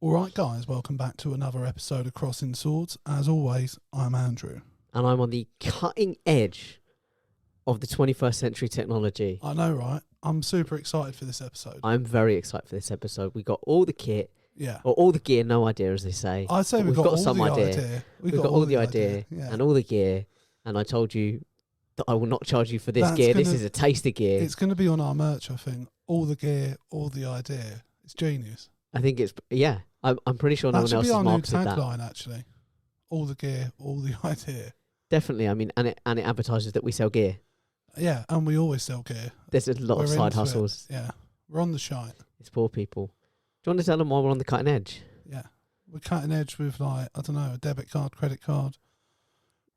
Alright guys, welcome back to another episode of Crossing Swords. As always, I'm Andrew. And I'm on the cutting edge of the 21st century technology. I know, right? I'm super excited for this episode. I'm very excited for this episode. We got all the kit, Yeah. or all the gear, no idea as they say. I'd say we've got some idea. We've got all the idea yeah. and all the gear. And I told you that I will not charge you for this That's gear. gonna- This is a taster gear. It's going to be on our merch, I think. All the gear, all the idea. It's genius. I think it's, yeah. I'm pretty sure no That one should else be has our new marketed that. tagline, actually. All the gear, all the idea. Definitely. I mean, and it advertises that we sell gear. Yeah, and we always sell gear. There's a lot of We're side into it. hustles. Yeah, we're on the shite. It's poor people. Do you want to tell them why we're on the cutting edge? Yeah, we're cutting edge with, like, I don't know, a debit card, credit card.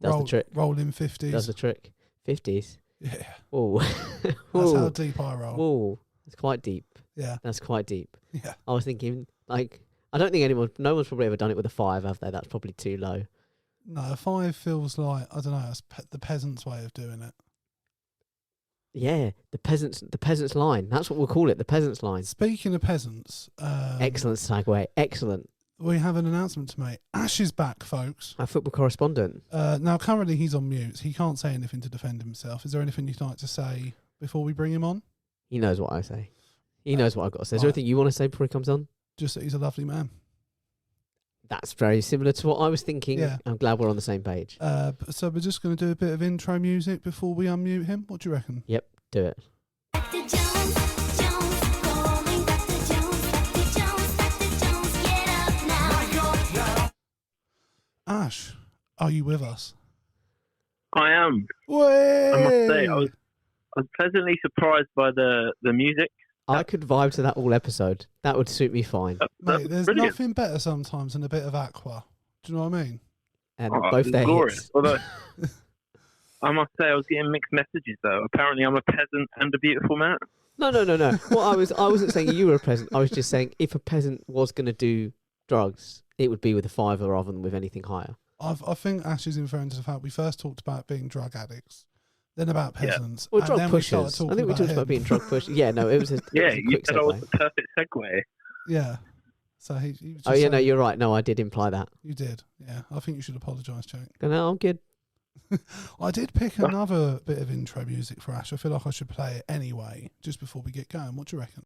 That's the trick. Rolling 50s. That's the trick. 50s. Yeah, Oh. that's how deep I roll. Whoa, it's quite deep. Yeah, That's quite deep. yeah. I was thinking, like, I don't think no one's probably ever done it with a 5, have they? That's probably too low. No, a 5 feels like, I don't know, it's the peasant's way of doing it. Yeah, the peasants line. That's what we'll call it, the peasants line. Speaking of peasants, Excellent segue. Excellent. we have an announcement to make. Ash is back, folks. Our football correspondent. Now, currently he's on mute. He can't say anything to defend himself. Is there anything you'd like to say before we bring him on? He knows what I say. He knows what I've got to say. Is there right. anything you want to say before he comes on? Just that he's a lovely man. That's very similar to what I was thinking. Yeah. I'm glad we're on the same page. So we're just going to do a bit of intro music before we unmute him. What do you reckon? Yep, do it. Dr. Jones, calling Dr. Jones, Dr. Jones, get up now. Ash, are you with us? I am. Way! I must say, I was pleasantly surprised by the music. I could vibe to that all episode. That would suit me fine. Mate, there's brilliant. nothing better sometimes than a bit of aqua. Do you know what I mean? And Oh, both it's their glorious. hits. Although, I must say, I was getting mixed messages though. Apparently, I'm a peasant and a beautiful man. No. Well, I wasn't saying you were a peasant. I was just saying if a peasant was going to do drugs, it would be with a 5 rather than with anything higher. I think Ash is inferring to the fact we first talked about being drug addicts, then about peasants. Well, and drug then we started pushers. I talking think we talked him. about being drug pushers. Yeah, no, it was a, Yeah, it was a you quick said I was segue. the perfect segue. Yeah. So he was just Oh, yeah, no, saying- you're right. No, I did imply that. You did. Yeah. I think you should apologise, Jake. No, I'm good. I did pick another bit of intro music for Ash. I feel like I should play it anyway, just before we get going. What do you reckon?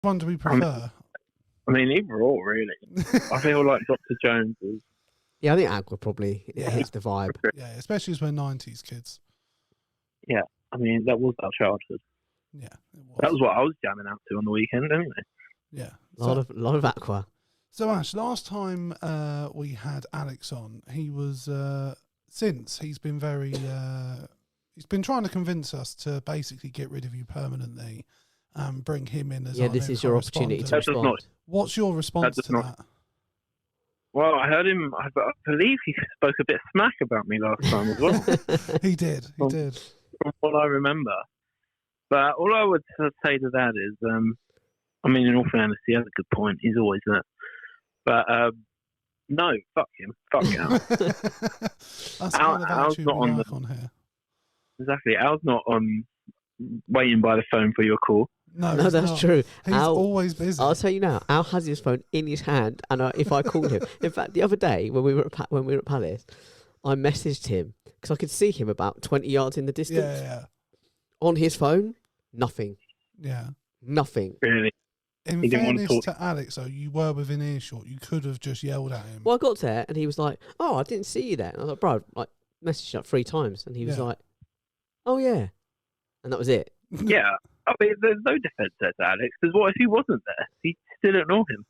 Which one do we prefer? I mean, either or, really. I feel like Dr. Jones is. Yeah, I think Aqua probably Yeah. hits the vibe. Yeah, especially as we're 90s kids. I mean, that was our childhood. Yeah, it was. That was what I was jamming out to on the weekend, anyway. Yeah. A lot of Aqua. So Ash, last time we had Alex on, he was since he's been very he's been trying to convince us to basically get rid of you permanently and bring him in as Yeah, our this new is your opportunity to That does respond. not- What's your response does to not- that? Well, I heard him. I believe he spoke a bit of smack about me last time as well, He did. He Well, did. from what I remember. But all I would say to that is, I mean, in all fairness, he has a good point. He's always there. But no, fuck him. Fuck Al. That's kind of Al's attitude not we on like on here. Exactly. Al's not waiting by the phone for your call. No, No, he's that's not. true. He's Al, always busy. I'll tell you now. Al has his phone in his hand, and if I called him, in fact, the other day when we were at Palace, I messaged him because I could see him about 20 yards in the distance yeah. on his phone. Nothing. Really. In He didn't want to fairness talk. to Alex, though, you were within earshot. You could have just yelled at him. Well, I got there and he was like, "Oh, I didn't see you there." And I was like, "Bro, like messaged you like 3 times," and he was Yeah. like, "Oh yeah," and that was it. Yeah. I mean, there's no defence there to Alex, because what if he wasn't there? He'd still ignore him.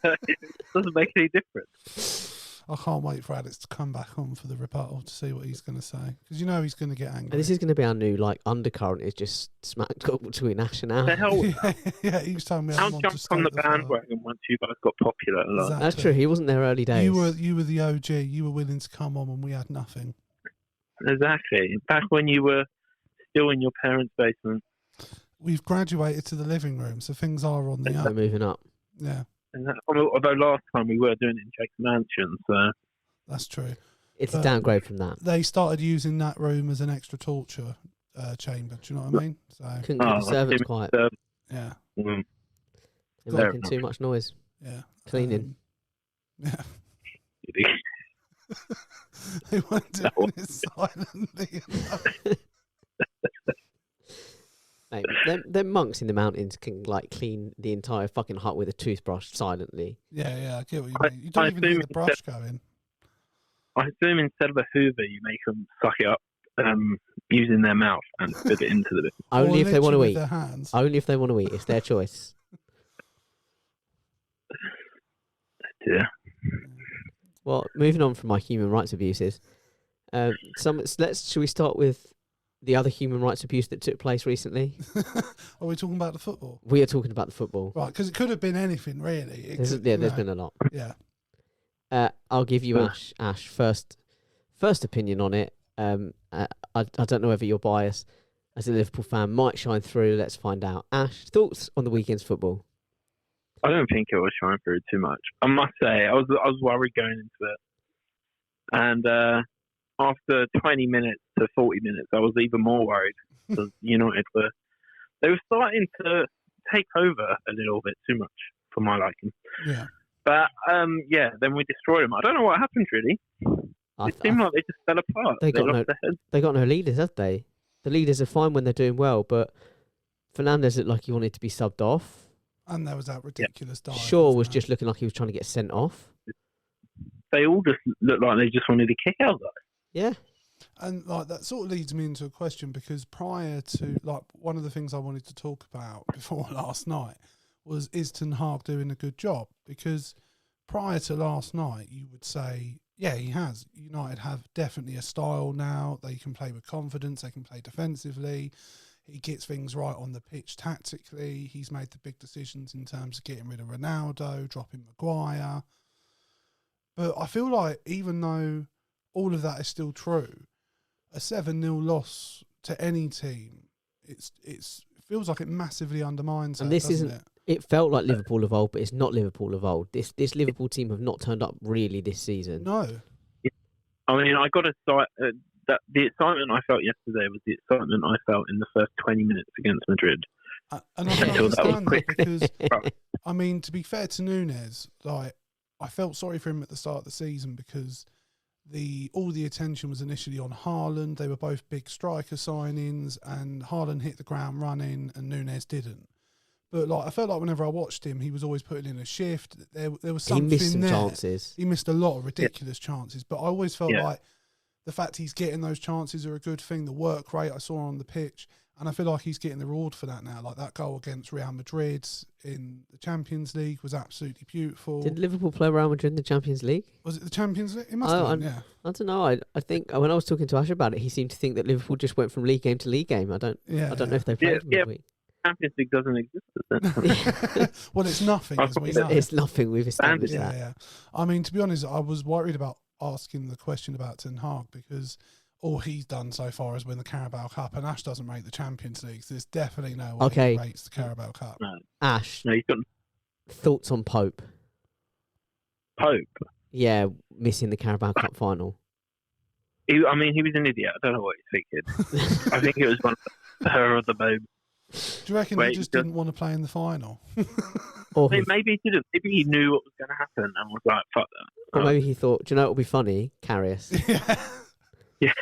It doesn't make any difference. I can't wait for Alex to come back on for the rebuttal to see what he's going to say. Because you know he's going to get angry. And this is going to be our new like undercurrent. Is just smack talk between Ash and Al. The hell was yeah, each time we Al have him on to jumped on the stoke fire. bandwagon once you guys got popular. Like. Exactly. That's true. He wasn't there early days. You were the OG. You were willing to come on when we had nothing. Exactly. Back when you were still in your parents' basement. We've graduated to the living room, so things are on the We're up. moving up. Yeah. Although last time we were doing it in Jake's mansion, so That's true. It's a But- downgrade from that. They started using that room as an extra torture chamber. Do you know what I mean? So Couldn't keep the servants quiet. yeah, mm, They're fair making enough. too much noise. yeah. Cleaning. Yeah, they weren't doing it silently enough. Mate, them monks in the mountains can like clean the entire fucking hut with a toothbrush silently. Yeah, I get what you I- mean. You don't I even hear the assume brush going. I assume instead of a Hoover, you make them suck it up using their mouth and spit it into the bit. Only Or if they want to literally eat. with their hands. Only if they want to eat. It's their choice. Yeah. Well, moving on from my human rights abuses, should we start with the other human rights abuse that took place recently? Are we talking about the football? We are talking about the football. Right, because it could have been anything really. There's been a lot. Yeah. I'll give you Ugh. Ash first opinion on it. I don't know whether your bias as a Liverpool fan might shine through. Let's find out. Ash, thoughts on the weekend's football? I don't think it was shine through too much. I must say, I was worried going into it, and after 20 minutes to 40 minutes, I was even more worried because United were starting to take over a little bit too much for my liking. Yeah. But then we destroyed them. I don't know what happened really. It seemed like they just fell apart. They got lost their heads. They got no leaders, have they? The leaders are fine when they're doing well, but Fernandes looked like he wanted to be subbed off. And there was that ridiculous dive. Shaw was wasn't there? just looking like he was trying to get sent off. They all just looked like they just wanted to kick out. Yeah. And like that sort of leads me into a question because prior to like one of the things I wanted to talk about before last night was is Ten Hag doing a good job? Because prior to last night, you would say, yeah, he has. United have definitely a style now. They can play with confidence. They can play defensively. He gets things right on the pitch tactically. He's made the big decisions in terms of getting rid of Ronaldo, dropping Maguire. But I feel like even though all of that is still true, a 7-0 loss to any team, it feels like it massively undermines And that, this doesn't isn't- it? It felt like Liverpool of old, but it's not Liverpool of old. This Liverpool team have not turned up really this season. No. I mean, I got to start. That the excitement I felt yesterday was the excitement I felt in the first 20 minutes against Madrid. And I can Until that was understand that quick. because, Right. I mean, to be fair to Núñez, like, I felt sorry for him at the start of the season because all the attention was initially on Haaland. They were both big striker signings, and Haaland hit the ground running, and Núñez didn't. But like, I felt like whenever I watched him, he was always putting in a shift. There was He something missed some there. chances. He missed a lot of ridiculous chances, but I always felt Yeah. like the fact he's getting those chances are a good thing. The work rate I saw on the pitch, and I feel like he's getting the reward for that now. Like that goal against Real Madrid in the Champions League was absolutely beautiful. Did Liverpool play Real Madrid in the Champions League? Was it the Champions League? It must Oh, have been, yeah. I don't know. I think when I was talking to Ash about it, he seemed to think that Liverpool just went from league game to league game. I don't know if they played Yeah. midweek. Champions League doesn't exist. Well, it's nothing, as we know. It's nothing. We've established Yeah, that. yeah. I mean, to be honest, I was worried about asking the question about Ten Hag because all he's done so far is win the Carabao Cup, and Ash doesn't rate the Champions League. So there's definitely no way Okay. he rates the Carabao Cup. No, Ash, no, he's got thoughts on Pope? Pope. Yeah, missing the Carabao Cup final. He was an idiot. I don't know what he's thinking. I think it was one of the spur of the moment. Do you reckon he Wait, just does- didn't want to play in the final? Or, I mean, maybe he didn't. Maybe he knew what was going to happen and was like, "Fuck that." or maybe he thought, do you know what would be funny? Karius. Yeah.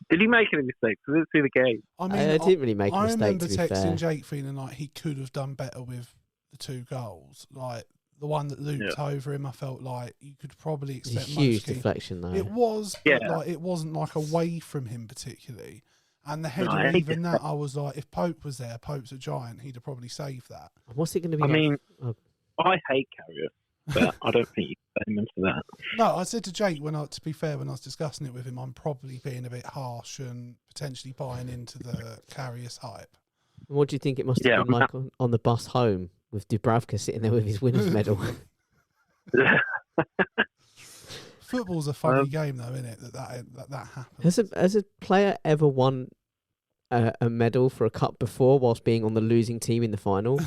Did he make any mistakes? I didn't see the game. I mean, I didn't really make a I mistake, remember to be texting fair. Jake feeling like he could have done better with the 2 goals. Like the one that looped over him, I felt like you could probably It's a expect huge most keep- deflection, though. It was, Yeah. but like it wasn't like away from him particularly. And the header, I hate even it. that, I was like, if Pope was there, Pope's a giant, he'd have probably saved that. What's it going to be I like? mean, Oh. I hate Carrier, but I don't think you can blame him for that. No, I said to Jake to be fair, when I was discussing it with him, I'm probably being a bit harsh and potentially buying into the Karius hype. What do you think it must have Yeah, been like on the bus home with Dubravka sitting there with his winner's medal? Football's a funny game, though, isn't it? That happens. Has a player ever won a medal for a cup before whilst being on the losing team in the final?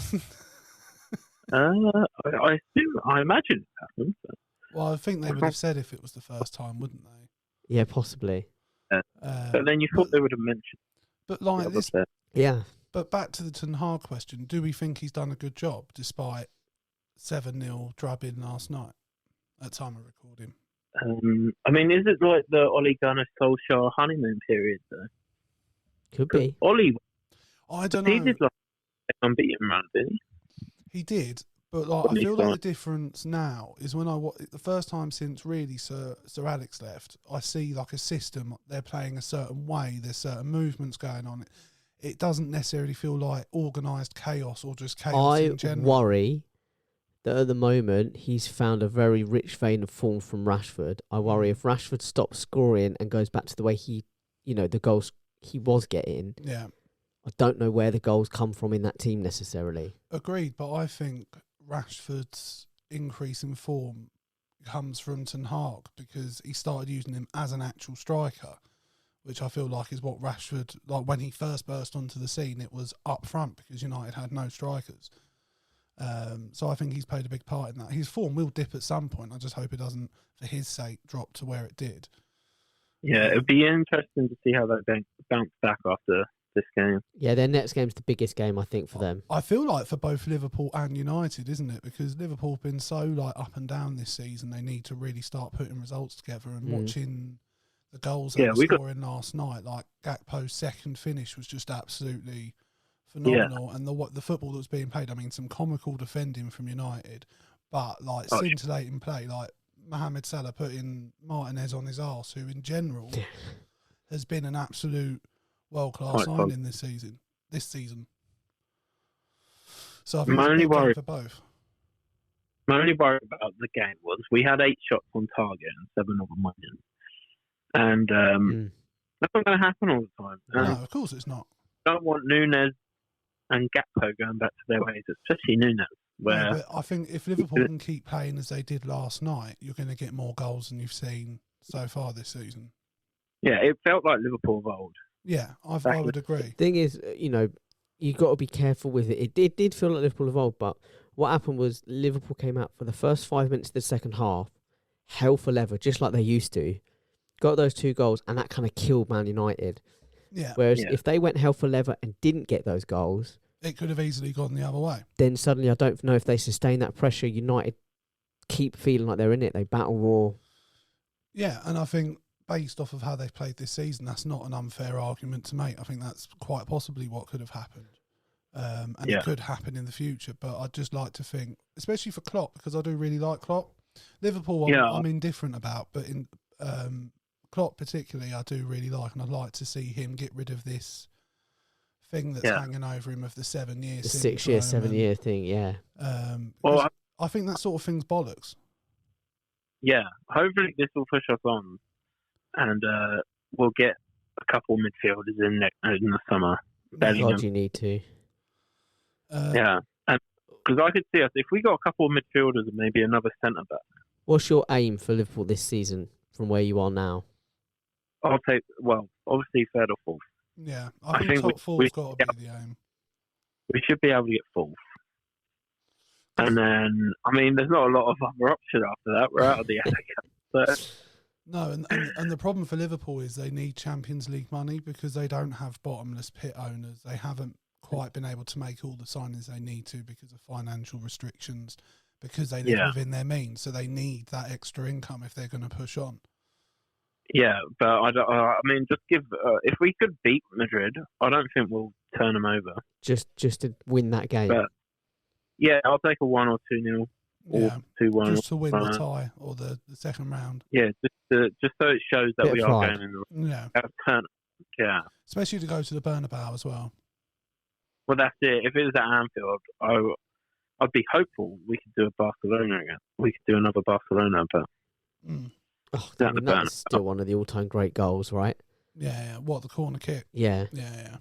I assume, I imagine it happened. But, Well, I think they would have said if it was the first time, wouldn't they? Yeah, possibly. but then you thought they would have mentioned But the like other this, step. Yeah. but back to the Ten Hag question: do we think he's done a good job despite 7-0 drubbing last night at time of recording? I mean, is it like the Ole Gunnar Solskjaer honeymoon period though? Could 'Cause be. Ole, I don't he know. did like an unbeaten run, didn't he? He did, but like I Probably feel like fine. the difference now is when the first time since really Sir Alex left, I see like a system. They're playing a certain way. There's certain movements going on. It doesn't necessarily feel like organised chaos or just chaos I in general. worry that at the moment he's found a very rich vein of form from Rashford. I worry if Rashford stops scoring and goes back to the way the goals he was getting, Yeah, I don't know where the goals come from in that team necessarily. agreed. But I think Rashford's increase in form comes from Ten Hag because he started using him as an actual striker, which I feel like is what Rashford, like when he first burst onto the scene, it was up front because United had no strikers. So I think he's played a big part in that. His form will dip at some point. I just hope it doesn't, for his sake, drop to where it did. Yeah, it'd be interesting to see how they bounce back after this game. Yeah, their next game's the biggest game I think for them. I feel like for both Liverpool and United, isn't it? Because Liverpool have been so like up and down this season. They need to really start putting results together and watching the goals they Yeah, were we got- scoring last night. Like Gakpo's second finish was just absolutely phenomenal, and the football that was being played. I mean, some comical defending from United, but like Oh, yeah. scintillating play. Like Mohamed Salah putting Martinez on his arse, who in general has been an absolute world class Quite fun. signing this season. So I think My it's a only big game worry- for both. My only worry about the game was we had 8 shots on target and 7 of them went in. And that's not going to happen all the time. And No, of course it's not. I don't want Nunes and Gakpo going back to their ways, especially Nunes. Where No, but I think if Liverpool can keep playing as they did last night, you're going to get more goals than you've seen so far this season. yeah, it felt like Liverpool of old. Yeah, I Exactly. would agree. Thing is, you got to be careful with it. It did feel like Liverpool of old, but what happened was Liverpool came out for the first 5 minutes of the second half, hell for leather, just like they used to. Got those 2 goals, and that kind of killed Man United. Yeah, Whereas Yeah. if they went hell for leather and didn't get those goals, it could have easily gone the other way. then suddenly I don't know if they sustain that pressure. United keep feeling like they're in it. They battle raw. Yeah, and I think based off of how they've played this season, that's not an unfair argument to make. I think that's quite possibly what could have happened. And Yeah. it could happen in the future. But I'd just like to think, especially for Klopp, because I do really like Klopp. Liverpool, I'm indifferent about, but in Klopp particularly, I do really like, and I'd like to see him get rid of this thing that's hanging over him of the 7 years. The 6 year, 7 year thing, yeah. Well, I think that sort of thing's bollocks. yeah, hopefully this will push us on, and we'll get a couple midfielders in the summer. Bellingham. God, you need to. Yeah, and because I could see us if we got a couple of midfielders and maybe another centre back. What's your aim for Liverpool this season from where you are now? I'll take obviously third or fourth. Yeah, I I think think top we- four's got to be the aim. We should be able to get fourth. And then, I mean, there's not a lot of other options after that. We're out of the FA Cup. So, No, and the problem for Liverpool is they need Champions League money because they don't have bottomless pit owners. They haven't quite been able to make all the signings they need to because of financial restrictions, because they live Yeah. within their means. So they need that extra income if they're going to push on. yeah, but I mean, just give. If we could beat Madrid, I don't think we'll turn them over. Just to win that game. But yeah, I'll take a 1 or 2-0 or Yeah, 2-1. just to win the tie or the second round. Yeah, just so it shows that Bit we of are pride. going in the Yeah, right turn. Yeah. especially to go to the Bernabeu as well. Well, that's it. If it was at Anfield, I'd be hopeful we could do a Barcelona again. We could do another Barcelona, but Mm. Oh, Down I mean, the that's still one of the all-time great goals, right? Yeah, what, the corner kick? Yeah. Yeah.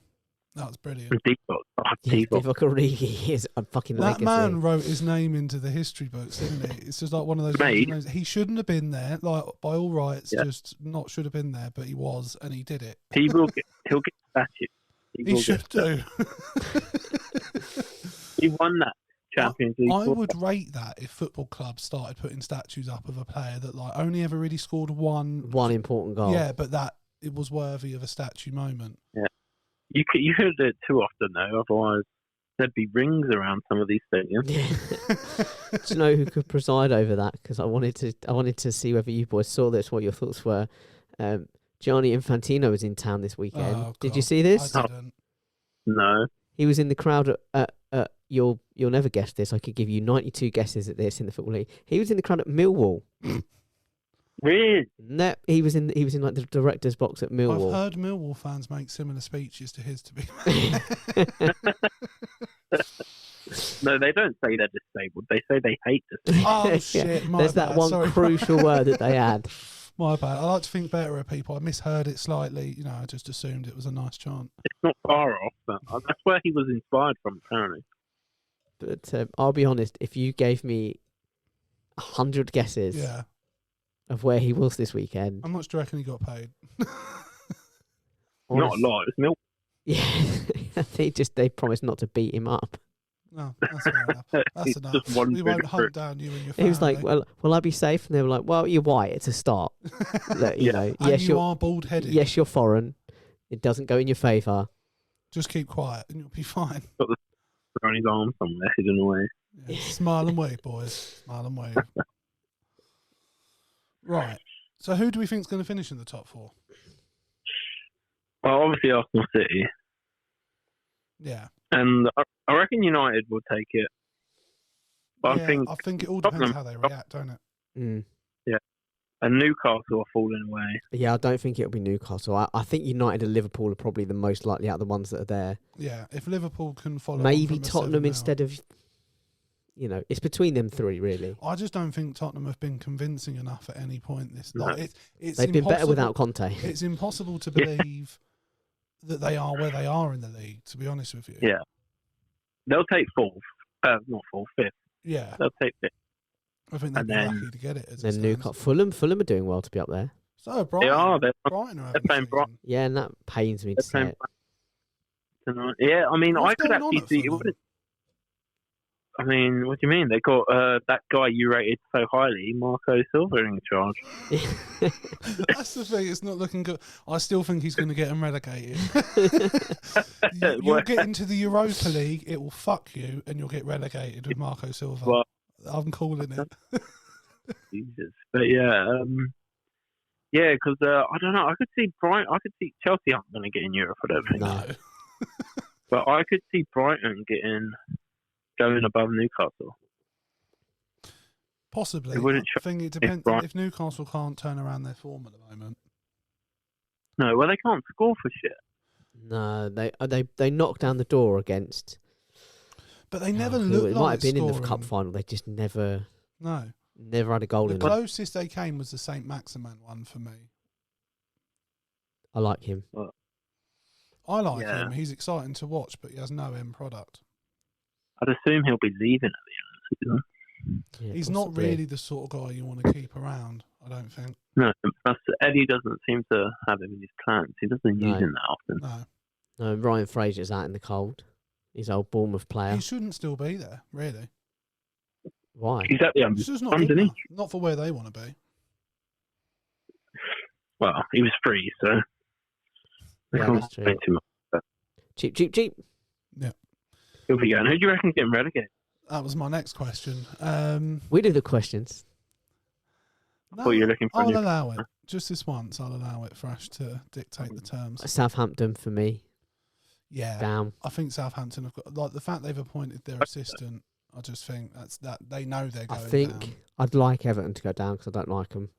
That was brilliant. Divock. Divock Origi is a fucking That legacy. man wrote his name into the history books, didn't he? It's just like one of those Mate. names. He shouldn't have been there. Like by all rights, Yeah. just not should have been there, but he was, and he did it. He'll get statue. He will should get do. He won that Champions League. I would rate that if football clubs started putting statues up of a player that like only ever really scored one important goal. Yeah, but that it was worthy of a statue moment. You could do it too often though, otherwise there'd be rings around some of these stadiums. Do you know who could preside over that? Because I wanted to see whether you boys saw this, what your thoughts were. Gianni Infantino was in town this weekend. Oh, Did God. you see this? I didn't. No. He was in the crowd at you'll never guess this. I could give you 92 guesses at this in the football league. He was in the crowd at Millwall. Really? No, he was in like the director's box at Millwall. I've heard Millwall fans make similar speeches to his. To be No, they don't say they're disabled. They say they hate disabled. oh shit! My There's bad. that one Sorry. crucial word that they add. My bad. I like to think better of people. I misheard it slightly. You know, I just assumed it was a nice chant. It's not far off, but that's where he was inspired from, apparently. But I'll be honest, if you gave me 100 guesses Yeah. of where he was this weekend, How much do you reckon he got paid? Not a lot. It's Mill. Yeah, they promised not to beat him up. No, that's fair enough. That's It's enough. just one We won't big hunt fruit. down you and your family. He was like, "Well, will I be safe?" And they were like, "Well, you're white. It's a start. Look, you Yeah. know, and yes, you you're are bald-headed. yes, you're foreign. It doesn't go in your favour." Just keep quiet and you'll be fine. On his arm somewhere, hidden away. Yeah. Smile and wave, boys. Smile and wave. Right. So who do we think's going to finish in the top four? Well, obviously Arsenal City, Yeah. and I reckon United will take it. But Yeah, I think it all depends Tottenham- how they react, don't it? Mm. and Newcastle are falling away. Yeah, I don't think it'll be Newcastle. I think United and Liverpool are probably the most likely out of the ones that are there. Yeah. If Liverpool can follow on Maybe from a Tottenham 7-0. instead of, it's between them three really. I just don't think Tottenham have been convincing enough at any point. No. It's They've been better impossible- without Conte. It's impossible to believe that they are where they are in the league, to be honest with you. Yeah. They'll take fourth. Not fourth, fifth. Yeah. They'll take fifth. I think they'd And be then- lucky to get it. As Then it Newcastle, stands. Fulham are doing well to be up there. So Brighton, They are. Brighton are having they're playing a season. Yeah, and that pains me to They're say playing it. tonight. Yeah, I mean, What's I could going on actually at see it. Fulham? Wouldn't. I mean, what do you mean? They got that guy you rated so highly, Marco Silva, in charge. That's the thing. It's not looking good. I still think he's going to get them relegated. You'll Well- get into the Europa League. It will fuck you, and you'll get relegated with Marco Silva. Well- I'm calling it. Jesus, but yeah, because I don't know. I could see Brighton. I could see Chelsea aren't going to get in Europe. I don't think. No. But I could see Brighton going above Newcastle. Possibly. It wouldn't I think it depends Brighton- if Newcastle can't turn around their form at the moment. No, well they can't score for shit. No, they knocked down the door against. But they never who- looked It like might have been in the scoring. cup final. They just never No. had a goal The in them. closest they came was the St. Maximin one for me. I like him. I like Yeah. him. He's exciting to watch, but he has no end product. I'd assume he'll be leaving at the end of the season. Yeah, He's not possibly. really the sort of guy you want to keep around, I don't think. No, Eddie doesn't seem to have him in his plans. He doesn't No. use him that often. No. No, Ryan Fraser's out in the cold. His old Bournemouth player. He shouldn't still be there, really. Why? He's at the It's just not good underneath. enough. Not for where they want to be. Well, he was free, so they Yeah, can't that's true. complain too much. Cheap, cheap, cheap. He'll be going. Who do you reckon getting relegated? That was my next question. We do the questions. No, thought you were looking for a I'll new- allow it. Just this once, I'll allow it for Ash to dictate the terms. Southampton for me. Yeah. Down. I think Southampton have got, like, the fact they've appointed their assistant, I just think that they know they're I going think down. I'd like Everton to go down because I don't like them.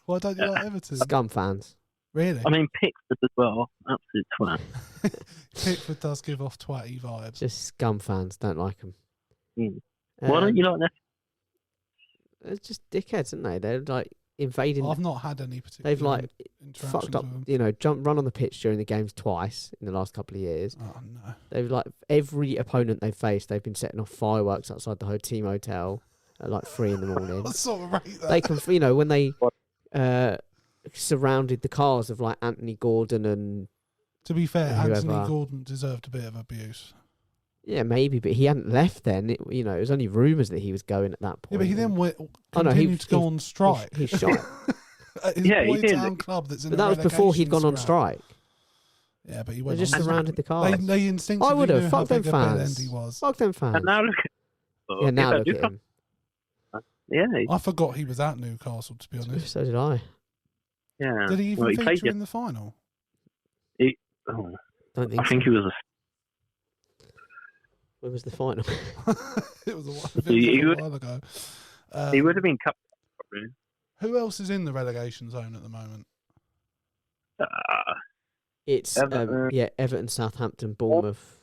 Why don't you like Everton? Scum fans. Really? I mean, Pickford as well. Absolute twat. Pickford does give off twatty vibes. Just scum fans. Don't like them. Mm. Why don't you like that? They're just dickheads, aren't they? They're like invading. I've not had any particular They've like interactions fucked up, with them. run on the pitch during the games twice in the last couple of years. Oh, no. They've like every opponent they've faced, they've been setting off fireworks outside the team hotel at like 3 in the morning. I sort of rate that. They can, when they surrounded the cars of like Anthony Gordon and To be fair, Anthony whoever. Gordon deserved a bit of abuse. Yeah, maybe, but he hadn't left then. It was only rumours that he was going at that point. Yeah, but he then Oh, no, continued to go on strike. He's shot. At his Yeah, he boy did. town club that's in But a that was before he'd relegation gone on scrap. strike. Yeah, but he They went just on surrounded the They, cars. they instinctively I would have. knew how Fuck them big a bellend fans. he was. Fuck them fans. And now look at Yeah, now If I look do at him. Yeah, I forgot he was at Newcastle, to be honest. So did I. yeah. Did he even Well, he played feature in the final? Oh, Don't think I think so. he was When was the final? It was He a would- while ago. he would have been cut. Probably. Who else is in the relegation zone at the moment? It's Everton. Everton, Southampton, Bournemouth.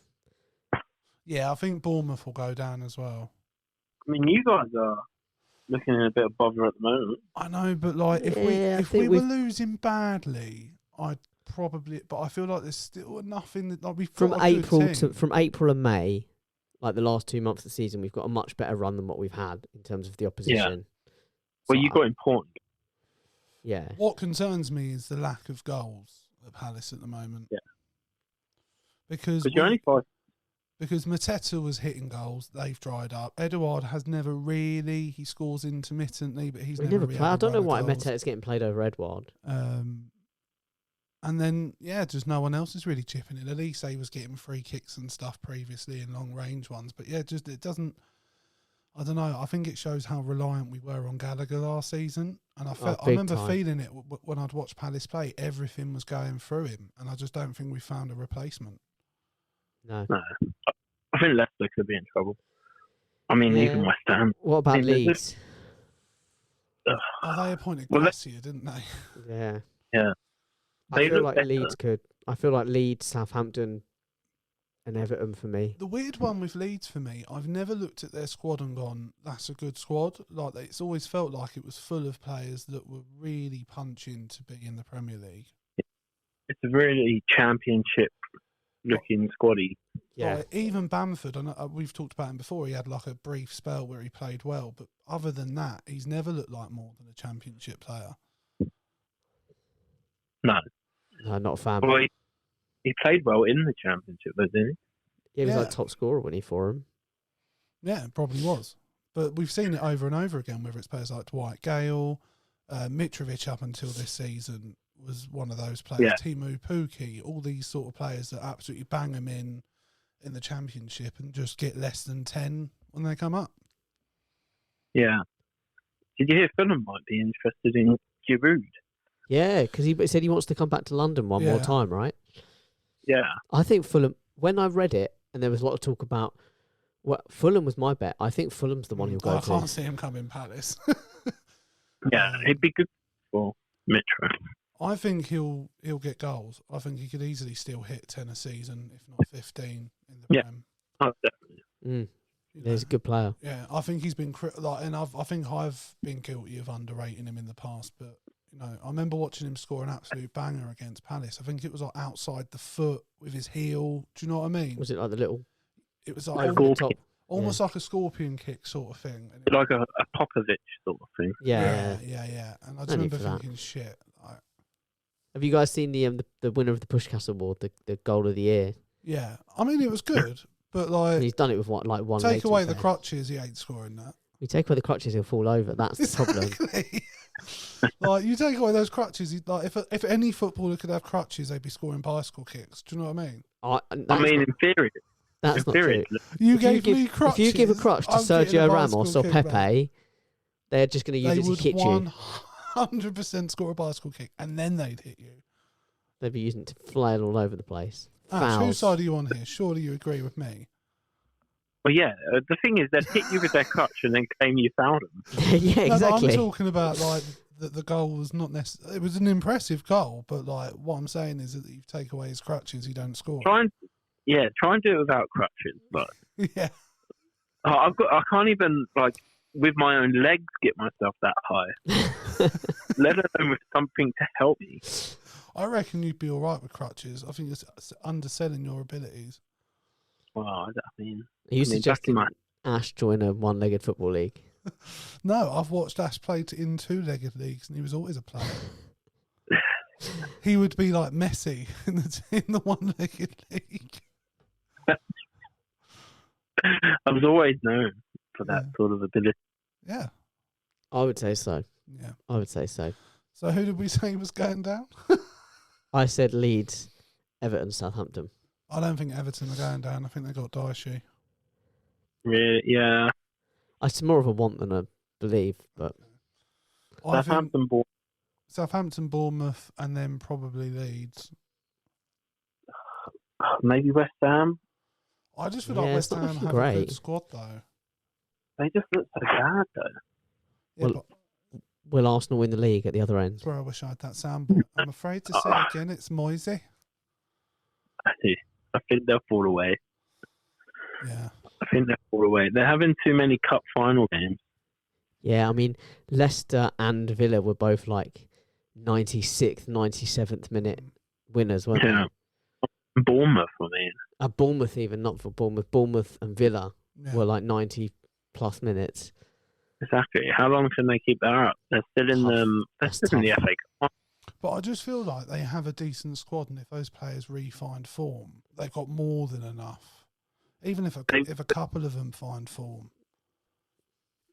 Yeah, I think Bournemouth will go down as well. I mean, you guys are looking in a bit of bother at the moment. I know, but like if Yeah, I we think were we've- losing badly, I'd probably. But I feel like there's still enough in the like we've From got a good April team. from April and May, like the last 2 months of the season, we've got a much better run than what we've had in terms of the opposition. Well, So you got important. Yeah. What concerns me is the lack of goals at Palace at the moment. Yeah. Because Because you're only 5. because Mateta was hitting goals, they've dried up. Eduard has never really. He scores intermittently, but he's We never never really play. had I a don't know run of why goals. Meta's getting played over Edward. And then, just no one else is really chipping in. Elise was getting free kicks and stuff previously in long range ones. But yeah, just it doesn't. I don't know. I think it shows how reliant we were on Gallagher last season. And I big remember time. feeling it when I'd watched Palace play. Everything was going through him. And I just don't think we found a replacement. No. No. I think Leicester could be in trouble. I mean, even Yeah. West Ham. What about I mean, there's Leeds? Oh, they appointed Well, Gracia, didn't they? Yeah. Yeah. I They feel look like better. Leeds could. I feel like Leeds, Southampton, and Everton for me. The weird one with Leeds for me, I've never looked at their squad and gone, that's a good squad. Like it's always felt like it was full of players that were really punching to be in the Premier League. It's a really championship looking squaddy. Yeah. Like, even Bamford, and we've talked about him before, he had like a brief spell where he played well, but other than that, he's never looked like more than a championship player. No. No, not a fan. Well, he played well in the championship, though, didn't He was Yeah. like top scorer when he for him. Yeah, it probably was. But we've seen it over and over again, whether it's players like Dwight Gale, Mitrovic up until this season was one of those players, Yeah. Timu Puki, all these sort of players that absolutely bang them in the championship and just get less than 10 when they come up. he? Yeah. Did you hear Fulham might be interested in Giroud? Yeah, because he said he wants to come back to London one more Yeah. time, right? Yeah. I think Fulham, when I read it, and there was a lot of talk about, well, Fulham was my bet. I think Fulham's the one he'll go I can't to. see him coming Palace. Yeah, it'd be good for Mitro. I think he'll get goals. I think he could easily still hit 10 a season, if not 15 in the Yeah. Prem. Oh, definitely. Mm, You he's a know. good player. Yeah, I think he's been I think I've been guilty of underrating him in the past. But I remember watching him score an absolute banger against Palace. I think it was like outside the foot with his heel. Do you know what I mean? Was it like the little It was over like the Scorpion. top? almost like a scorpion kick sort of thing. And Like a Popovich sort of thing. Yeah. yeah. And I just No need remember for that. thinking, shit. Like, Have you guys seen the winner of the Pushcast Award, the goal of the year? yeah, I mean it was good, but And like he's done it with one leg, take to away be the fair. crutches, he ain't scoring that. You take away the crutches, he'll fall over. That's the problem. Exactly. Like you take away those crutches, like if any footballer could have crutches, they'd be scoring bicycle kicks. Do you know what I mean? I mean, in theory, that's not true. You If gave me crutches. If you give a crutch to I'm getting a Sergio bicycle Ramos or kick, Pepe, mate. they're just going to They use it would to hit you. 100% score a bicycle kick, and then they'd hit you. They'd be using it to flail all over the place. Ash, Fouls. whose side are you on here? Surely you agree with me. well, yeah. The thing is, they'd hit you with their crutch and then claim you found them. Yeah, No, but exactly. I'm talking about like that the goal was not necessarily. It was an impressive goal, but like what I'm saying is that if you take away his crutches, he don't score. Try and do it without crutches. But Yeah. I can't even with my own legs get myself that high, let alone with something to help me. I reckon you'd be all right with crutches. I think it's underselling your abilities. Well, I mean, Are you I mean, suggesting back Ash join a one-legged football league? No, I've watched Ash play in two-legged leagues, and he was always a player. He would be like Messi in the one-legged league. I was always known for that Yeah. sort of ability. Yeah, I would say so. yeah. I would say so. So who did we say was going down? I said Leeds, Everton, Southampton. I don't think Everton are going down. I think they got Daishy. Really, yeah. It's more of a want than a believe, but I think Southampton bought. Southampton, Bournemouth, and then probably Leeds. Maybe West Ham. I just feel Yeah, like it's West not Ham looking have a great. good squad though. They just look so bad though. Yeah, Well- but will Arsenal win the league at the other end? that's where I wish I had that soundboard. I'm afraid to say again, it's Moisey. I think they'll fall away. Yeah. I think they'll fall away. They're having too many cup final games. Yeah, I mean, Leicester and Villa were both like 96th, 97th minute winners, weren't Yeah. Bournemouth, I mean. they? Bournemouth even, not for Bournemouth. Bournemouth and Villa Yeah. were like 90 plus minutes. Exactly. How long can they keep that up? They're still in Tough. They're That's still in the tough. FA Cup. But I just feel like they have a decent squad, and if those players re-find form, they've got more than enough. Even if a couple of them find form.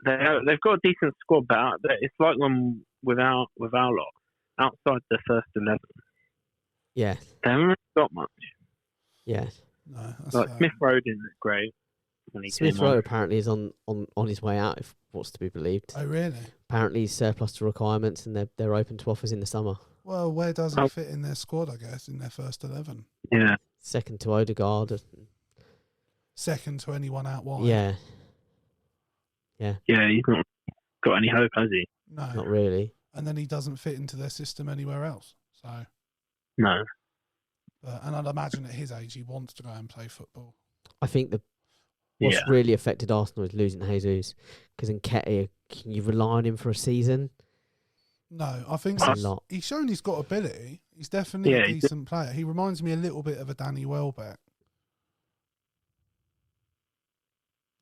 They've got a decent squad, but it's like when with our lot outside the first 11, Yeah, they haven't really got much. yeah. No, that's Like fair. Smith Rowe didn't look great when he Smith came Rowe on. apparently is on his way out, if what's to be believed. Oh, really? Apparently he's surplus to requirements and they're open to offers in the summer. Well, where does he Oh. fit in their squad, I guess, in their first 11? Yeah, Second to Odegaard. Second to anyone out wide? Yeah, yeah, he's not got any hope, has he? No. not really. And then he doesn't fit into their system anywhere else. So, No. and I'd imagine at his age, he wants to go and play football. I think what's Yeah. really affected Arsenal is losing Jesus, because Nketiah, can you rely on him for a season? No, I think That's a lot. he's shown he's got ability. He's definitely Yeah, a he's- decent player. He reminds me a little bit of a Danny Welbeck.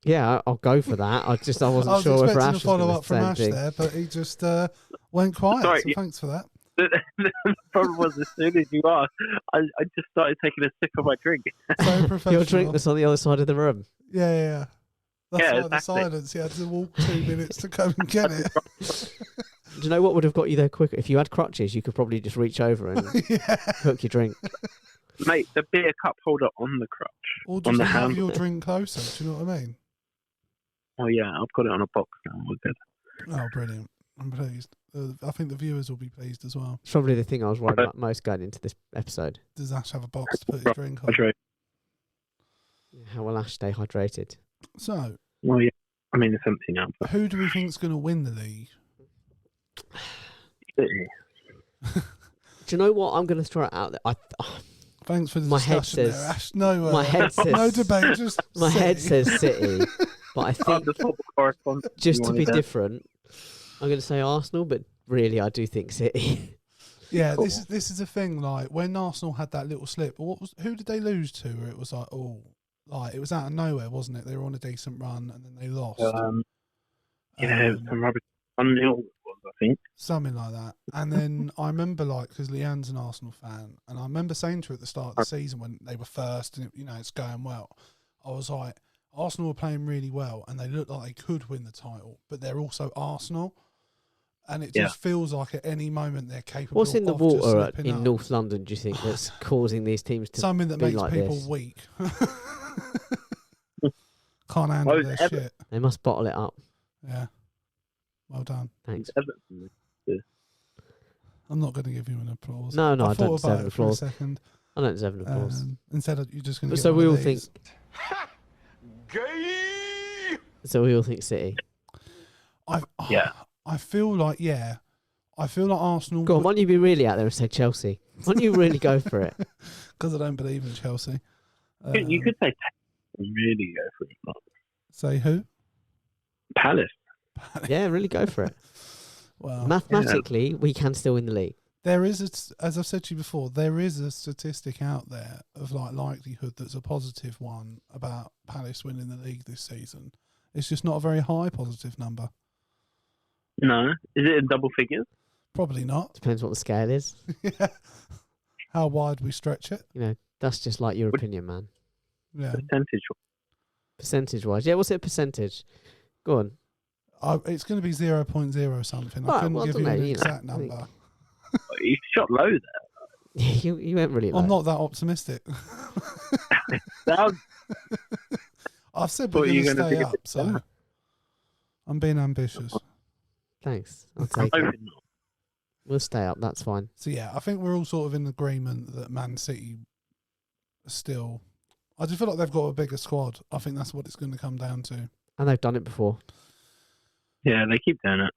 Yeah, I'll go for that. I wasn't I was sure if expecting Ash a was follow gonna up from say Ash anything. there, but he just went quiet. Sorry, so you- thanks for that. The problem was, as soon as you asked, I just started taking a sip of my drink. So professional. Your drink that's on the other side of the room. Yeah. That's Yeah, why the exactly. silence. He had to walk 2 minutes to come and get it. Do you know what would have got you there quicker? If you had crutches, you could probably just reach over and Yeah. hook your drink. Mate, the beer cup holder on the crutch. Or On just the have hand. your drink closer. Do you know what I mean? Oh yeah, I'll put it on a box now. We're good. Oh, brilliant. I'm pleased. I think the viewers will be pleased as well. It's probably the thing I was worried about most going into this episode. Does Ash have a box to put his drink on? Hydrate. How will Ash stay hydrated? So, Well, yeah. I mean, it's empty now. But who do we think's going to win the league? Do you know what? I'm going to throw it out there. Thanks for the My head discussion there, says- Ash. No, my head says- no debate. Just My head City. says City, but I I'm think the football correspondent. just You to be wanted that. different, I'm going to say Arsenal, but really I do think City. Yeah, Cool. this is a thing. Like when Arsenal had that little slip, who did they lose to? Where it was like, it was out of nowhere, wasn't it? They were on a decent run and then they lost. Yeah, it was some rubbish. 1-0 was, I think. Something like that. And then I remember, because Leanne's an Arsenal fan, and I remember saying to her at the start of the season when they were first, and it's going well. I was like, Arsenal were playing really well, and they looked like they could win the title, but they're also Arsenal, and it just feels like at any moment they're capable. What's in the of just water slipping in up. North London, do you think, that's causing these teams to Something that be makes like people this? weak. Can't handle Well, their Everton- shit. They must bottle it up. Yeah. Well done. Thanks. Everton. I'm not going to give you an applause. No, I thought don't about deserve it an for a applause. second. I don't deserve an applause. Instead of you're just going to. So we all think. Gay! So we all think City. Yeah. I feel like Arsenal. Go on, why don't you be really out there and say Chelsea? Why don't you really go for it? Because I don't believe in Chelsea. You could say really go for it. Say who? Palace. Yeah, really go for it. Well, Mathematically, we can still win the league. there is, as I've said to you before, there is a statistic out there of likelihood that's a positive one about Palace winning the league this season. It's just not a very high positive number. No. Is it in double figures? Probably not. Depends what the scale is. Yeah. How wide we stretch it. That's just like your opinion, man. Yeah. Percentage. Percentage-wise. Yeah, what's it a percentage? Go on. It's going to be 0.0 something. I Right, couldn't well, I give don't you know, an you know, exact I think- number. You shot low there. you went really low. I'm not that optimistic. That was, I've said Thought we're you going to were gonna stay take a up, bit so down. I'm being ambitious. Thanks. I'll I'm take it. hoping not. We'll stay up. That's fine. So yeah, I think we're all sort of in agreement that Man City are still. I just feel like they've got a bigger squad. I think that's what it's going to come down to. And they've done it before. Yeah, they keep doing it.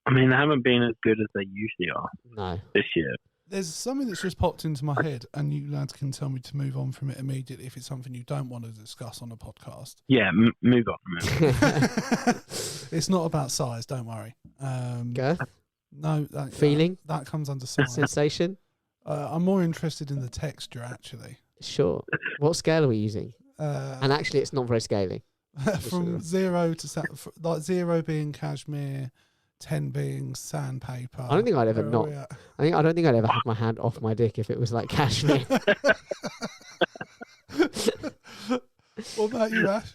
I mean, they haven't been as good as they usually are No. this year. There's something that's just popped into my head, and you lads can tell me to move on from it immediately if it's something you don't want to discuss on a podcast. Yeah, move on. It's not about size, don't worry. Girth? No, that, Feeling? that comes under size. Sensation? I'm more interested in the texture, actually. Sure. What scale are we using? And Uh, actually, it's not very scaly. from 0 to like 0 being cashmere, 10 being sandpaper. I don't think I'd ever Where are not. we at? I don't think I'd ever have my hand off my dick if it was like cashmere. What about you, Ash?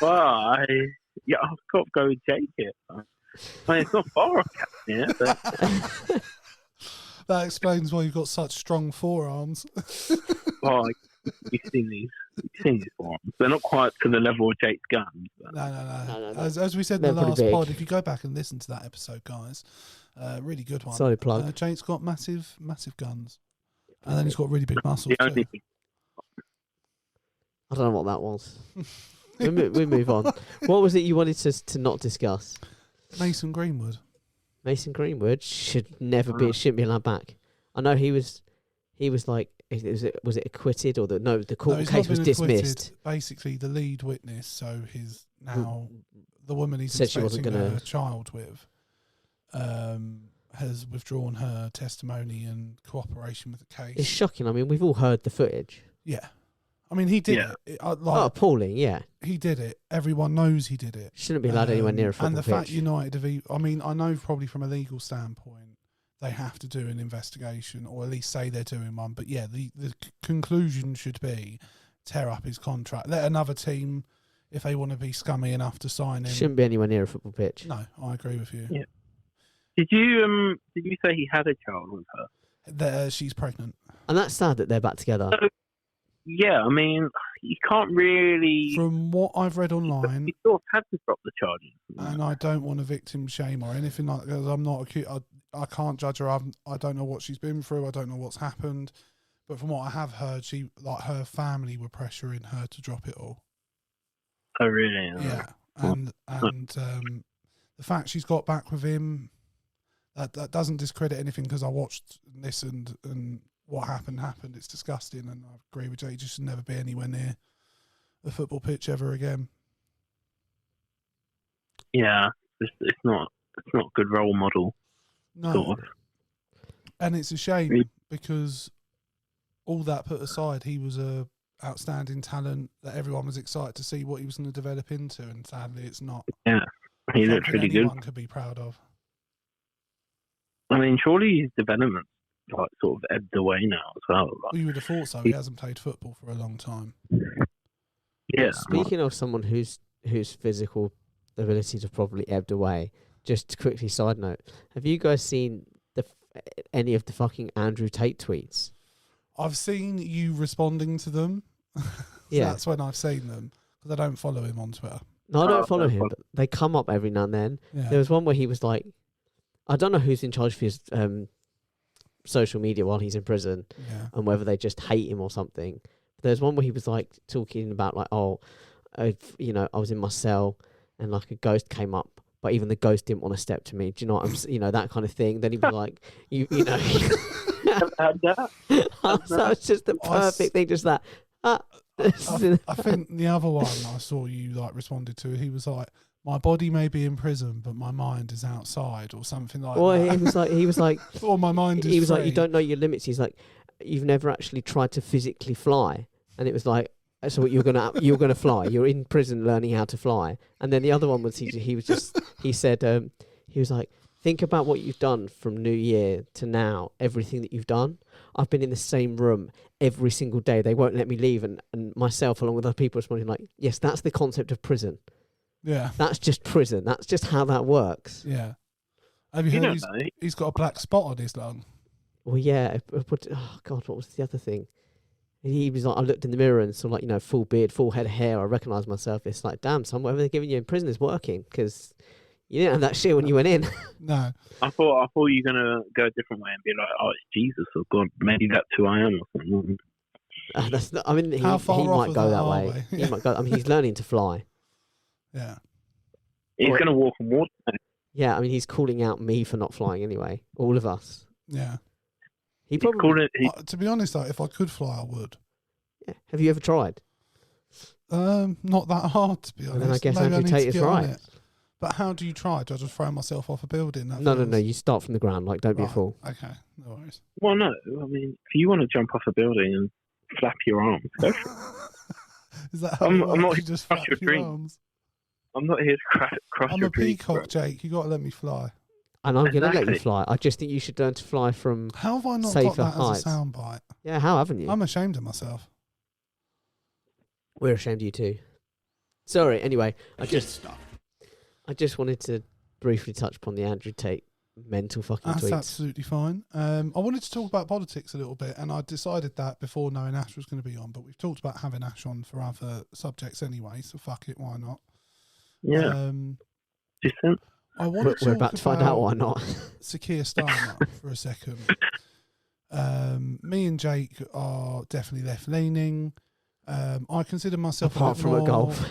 Well, I've got to go with Jake here. I mean, it's not far off Captain, but That explains why you've got such strong forearms. well, you've seen these forms. They're not quite to the level of Jake's guns. But No. As we said in They're the pretty last big. pod, if you go back and listen to that episode, guys, really good one. Solid plug. Jake's got massive guns. And then he's got really big muscles the only too. thing, I don't know what that was. we move on. What was it you wanted to not discuss? Mason Greenwood. Mason Greenwood should never be. Shouldn't be allowed back. I know he was like. Was it acquitted or the court he's case not was been acquitted. dismissed? Basically, the lead witness, so his now the woman he's Said she wasn't expecting gonna- a child with, has withdrawn her testimony and cooperation with the case. It's shocking. I mean, we've all heard the footage. Yeah, I mean he did Yeah. it. Oh, appalling! Yeah, He did it. Everyone knows he did it. shouldn't be allowed anywhere near a football And the pitch. fact United have, I mean, I know probably from a legal standpoint, they have to do an investigation or at least say they're doing one. But yeah, the conclusion should be tear up his contract. Let another team, if they want to be scummy enough to sign him. Shouldn't be anywhere near a football pitch. No, I agree with you. Yeah. did you say he had a child with her? She's pregnant. And that's sad that they're back together. Yeah, I mean, you can't really. From what I've read online, You sort of had to drop the charges. and I don't want to victim shame or anything like that. 'Cause I'm not acute. I can't judge her. I don't know what she's been through. I don't know what's happened. But from what I have heard, her family were pressuring her to drop it all. Oh, really? Yeah, and the fact she's got back with him, that doesn't discredit anything because I watched and listened, and what happened. It's disgusting, and I agree with Jay. He just should never be anywhere near a football pitch ever again. Yeah, it's not a good role model. No, Sort of. and it's a shame Yeah. because all that put aside, he was a outstanding talent that everyone was excited to see what he was going to develop into, and sadly, it's not. Yeah, he looks something really good. anyone could be proud of. I mean, surely his development like sort of ebbed away now as well. Like, Well, you would have thought so. He hasn't played football for a long time. yeah, Speaking of someone whose physical abilities have probably ebbed away, just quickly side note: have you guys seen any of the fucking Andrew Tate tweets? I've seen you responding to them. Yeah. That's when I've seen them because I don't follow him on Twitter. No, I Oh, don't follow no him, problem. but they come up every now and then. Yeah. There was one where he was like, I don't know who's in charge of his social media while he's in prison Yeah. and whether they just hate him or something. But there's one where he was like talking about like, I was in my cell and like a ghost came up, but even the ghost didn't want to step to me. Do you know what I'm, that kind of thing. Then he was like, you know, had that. so it's just the perfect thing, just that. I think the other one I saw you like responded to, he was like, my body may be in prison, but my mind is outside, or something like Well, that. he was like, Or my mind is he was like, you free. don't know your limits. He's like, you've never actually tried to physically fly, and it was like, so what, you're gonna fly. You're in prison learning how to fly. And then the other one was he said he was like, think about what you've done from New Year to now, everything that you've done. I've been in the same room every single day. They won't let me leave. And myself, along with other people, responding like, yes, that's the concept of prison. Yeah. That's just prison. That's just how that works. Yeah. Have you You heard don't know. he's got a black spot on his lung? Well, yeah. Oh, God, what was the other thing? He was like, I looked in the mirror and saw, like, full beard, full head of hair. I recognised myself. It's like, damn, son, whatever they're giving you in prison is working, because you didn't have that shit when you went in. No. I thought you were gonna go a different way and be like, oh, it's Jesus or God. Maybe that's who I am or something. That's not, I mean, he How far off might of go that that are way. we? He might go. I mean, he's learning to fly. Yeah. He's Or- gonna walk on water. Yeah, I mean, he's calling out me for not flying anyway. All of us. Yeah. He He's probably. called it. To be honest, though, if I could fly, I would. Yeah. Have you ever tried? Not that hard, to be Well, honest. then I guess Maybe need to amputate is get on right. it. But how do you try? Do I just throw myself off a building? That No. feels- You start from the ground. Like, don't be a Right, fool. Okay, no worries. Well, no. I mean, if you want to jump off a building and flap your arms, go for it. Is that how I'm it works? not You just crush flap your your dreams. arms? I'm not here to crush I'm your a dreams, bro. peacock, Jake. You got to let me fly. And I'm going to let you Exactly. fly. I just think you should learn to fly from. How have I not Safer got that heights. as a soundbite? Yeah, how haven't you? I'm ashamed of myself. We're ashamed of you too. Sorry. Anyway, I just wanted to briefly touch upon the Andrew Tate mental fucking That's tweets. absolutely fine. I wanted to talk about politics a little bit, and I decided that before knowing Ash was going to be on, but we've talked about having Ash on for other subjects anyway, so fuck it, why not? Yeah. Decent. I want to We're talk about to find out why not. Sakir Starmer for a second. Me and Jake are definitely left leaning. I consider myself Apart a bit from more a golf.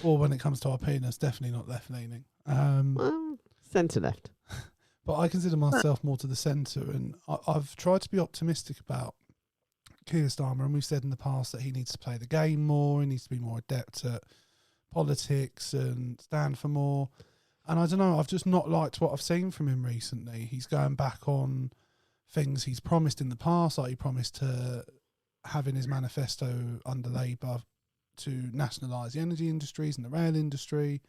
or when it comes to our penis, definitely not left leaning. Well, centre left. But I consider myself more to the centre, and I've tried to be optimistic about Keir Starmer, and we've said in the past that he needs to play the game more, he needs to be more adept at politics and stand for more. And I don't know, I've just not liked what I've seen from him recently. He's going back on things he's promised in the past, like he promised to have in his manifesto under Labour to nationalise the energy industries and the rail industry.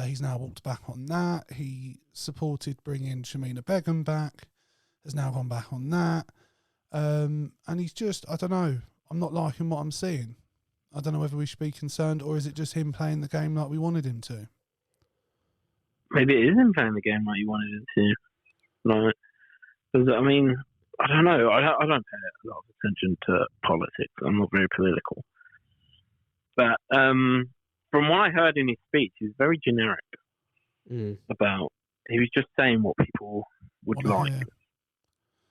He's now walked back on that. He supported bringing Shamina Begum back, has now gone back on that. And he's just, I don't know, I'm not liking what I'm seeing. I don't know whether we should be concerned, or is it just him playing the game like we wanted him to? Maybe it is him playing the game like you wanted it to. Like, 'cause, I mean, I don't know. I don't pay a lot of attention to politics. I'm not very political. But from what I heard in his speech, he was very generic about. He was just saying what people would Wanna like. hear.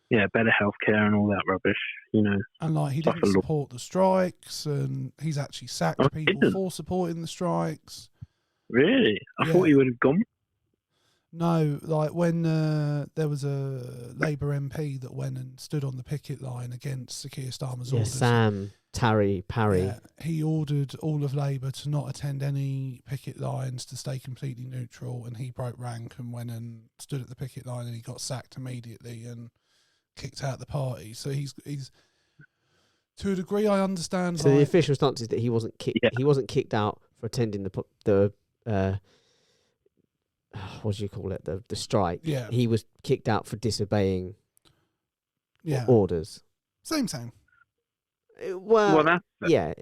Yeah, better healthcare and all that rubbish. You know. And like he Stuff didn't a lot. support the strikes, and he's actually sacked Oh, he people didn't? for supporting the strikes. Really, I Yeah. thought he would have gone. No, like when there was a Labour MP that went and stood on the picket line against Sir Keir Starmer's Yeah, orders. Sam, Parry. Yeah, he ordered all of Labour to not attend any picket lines, to stay completely neutral, and he broke rank and went and stood at the picket line, and he got sacked immediately and kicked out the party. So he's to a degree, I understand. So the like, official stance is that he wasn't kicked. Yeah. He wasn't kicked out for attending what do you call it? The strike. Yeah. He was kicked out for disobeying yeah, orders. same. Well, that's yeah.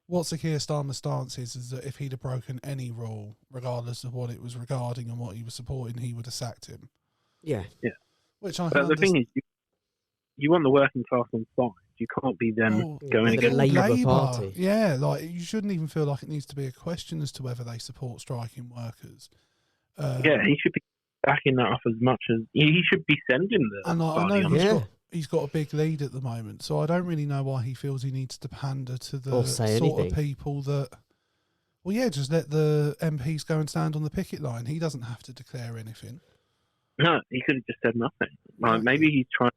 What Sir Keir Starmer's stance is that if he'd have broken any rule, regardless of what it was regarding and what he was supporting, he would have sacked him. Yeah. Which I But the thing is, you want the working class on side. You can't be them Oh, going the against. Labour Party. Yeah, like you shouldn't even feel like it needs to be a question as to whether they support striking workers. Yeah, he should be backing that up as much as he should be sending the. And like, I party know on. Yeah. he's got a big lead at the moment, so I don't really know why he feels he needs to pander to the Or say sort anything. of people that. Well, yeah, just let the MPs go and stand on the picket line. He doesn't have to declare anything. No, he could have just said nothing. Like, Exactly. maybe he's trying.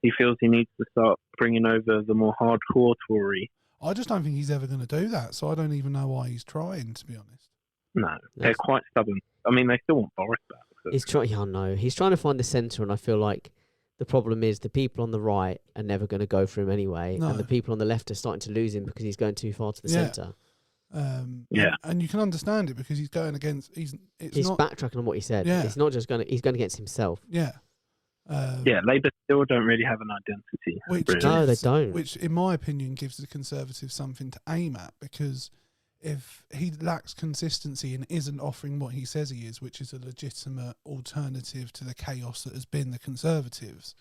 He feels he needs to start bringing over the more hardcore Tory. I just don't think he's ever going to do that, so I don't even know why he's trying, to be honest. No, they're quite stubborn. I mean, they still want Boris back. So. He's trying. Yeah, I know. He's trying to find the centre, and I feel like the problem is the people on the right are never going to go for him anyway, No. and the people on the left are starting to lose him because he's going too far to the Yeah. centre. And you can understand it because he's going against. He's not backtracking on what he said. Yeah. It's not just he's going against himself. Yeah. Labour still don't really have an identity. Which really. No, they don't. Which, in my opinion, gives the Conservatives something to aim at, because if he lacks consistency and isn't offering what he says he is, which is a legitimate alternative to the chaos that has been the Conservatives,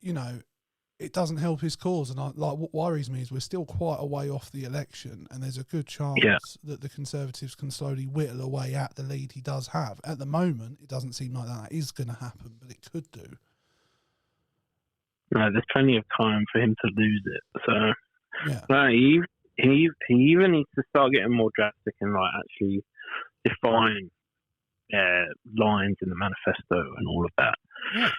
you know, it doesn't help his cause. And what worries me is we're still quite a way off the election, and there's a good chance that the Conservatives can slowly whittle away at the lead he does have. At the moment, it doesn't seem like that is going to happen, but it could do. No, there's plenty of time for him to lose it. So Yeah. no, he even needs to start getting more drastic and like actually define lines in the manifesto and all of that. Yeah.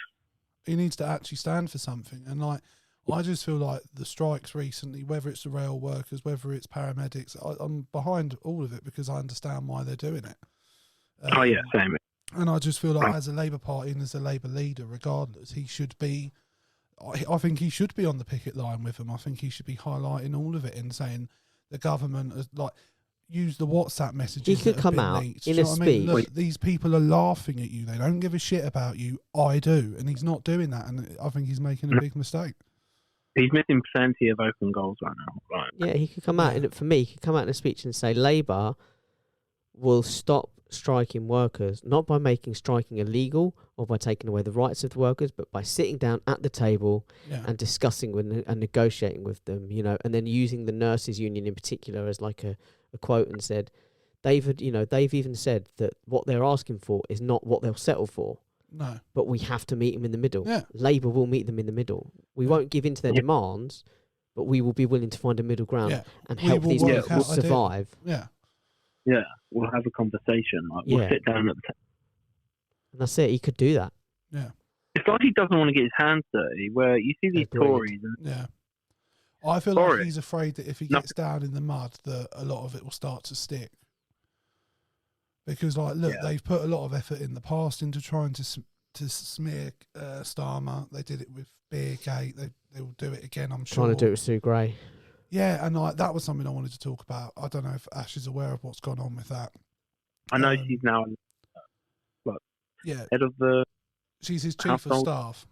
He needs to actually stand for something. And like, I just feel like the strikes recently, whether it's the rail workers, whether it's paramedics, I'm behind all of it because I understand why they're doing it. Same. And I just feel like as a Labour Party and as a Labour leader, regardless, he should be, I think he should be on the picket line with them. I think he should be highlighting all of it and saying the government has use the WhatsApp messages. He could come out leaked. in Do you a know what I mean? speech. Look, these people are laughing at you. They don't give a shit about you. I do. And he's not doing that. And I think he's making a big mistake. He's missing plenty of open goals right now. Right. Yeah, he could come out, and for me, he could come out in a speech and say Labour will stop striking workers, not by making striking illegal or by taking away the rights of the workers, but by sitting down at the table and discussing with and negotiating with them, you know, and then using the nurses union in particular as like a quote and said, they've even said that what they're asking for is not what they'll settle for. No. But we have to meet them in the middle. Yeah. Labour will meet them in the middle. We won't give in to their demands, but we will be willing to find a middle ground and help these people survive. Yeah. Yeah, we'll have a conversation. Like, we'll sit down at the table. And that's it. He could do that. Yeah. It's like he doesn't want to get his hands dirty, where you see these Tories. Yeah. I feel like he's afraid that if he gets down in the mud, that a lot of it will start to stick. Because, like, look, they've put a lot of effort in the past into trying to smear Starmer. They did it with Beergate. They will do it again, I'm sure. Trying to do it with Sue Gray. Yeah, and like, that was something I wanted to talk about. I don't know if Ash is aware of what's gone on with that. I know she's now head of the... She's his chief of staff.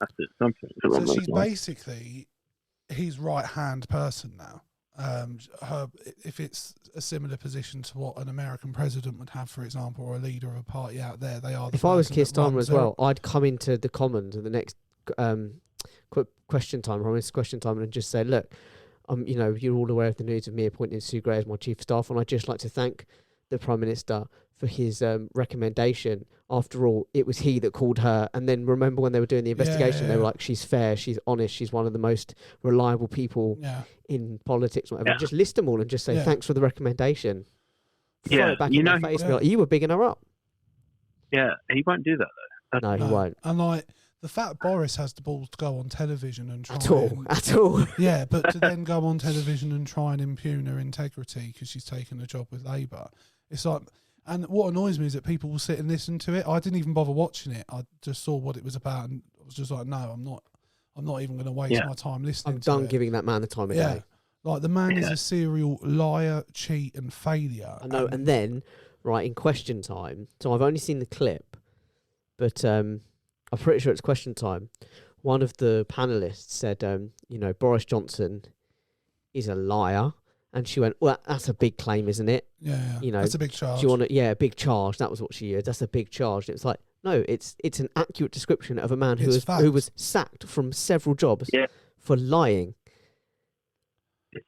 That's it, something. So she's basically his right-hand person now. If it's a similar position to what an American president would have, for example, or a leader of a party out there, they are the If I was person Keir that Starmer runs as well, I'd come into the Commons in the next question time, and just say, look, you know, you're all aware of the news of me appointing Sue Gray as my chief of staff, and I'd just like to thank the Prime Minister for his recommendation. After all, it was he that called her. And then remember when they were doing the investigation, they were like, she's fair, she's honest, she's one of the most reliable people in politics, whatever. And just list them all and just say, thanks for the recommendation. Throw it back in their face and be like, you were bigging her up. Yeah, he won't do that though. No, he won't. And like, the fact Boris has the balls to go on television and try at all. Yeah, but to then go on television and try and impugn her integrity because she's taken a job with Labour, it's like, and what annoys me is that people will sit and listen to it. I didn't even bother watching it. I just saw what it was about and I was just like, no, I'm not even going to waste my time listening to it. I'm done giving that man the time of day. Like, the man is a serial liar, cheat and failure. I know. And then, right, in question time, so I've only seen the clip, but I'm pretty sure it's question time. One of the panelists said, you know, Boris Johnson is a liar. And she went, well, that's a big claim, isn't it? Yeah. You know, that's a big charge. Do you want to, a big charge. That was what she used. That's a big charge. And it's like, no, it's an accurate description of a man who was sacked from several jobs for lying. It's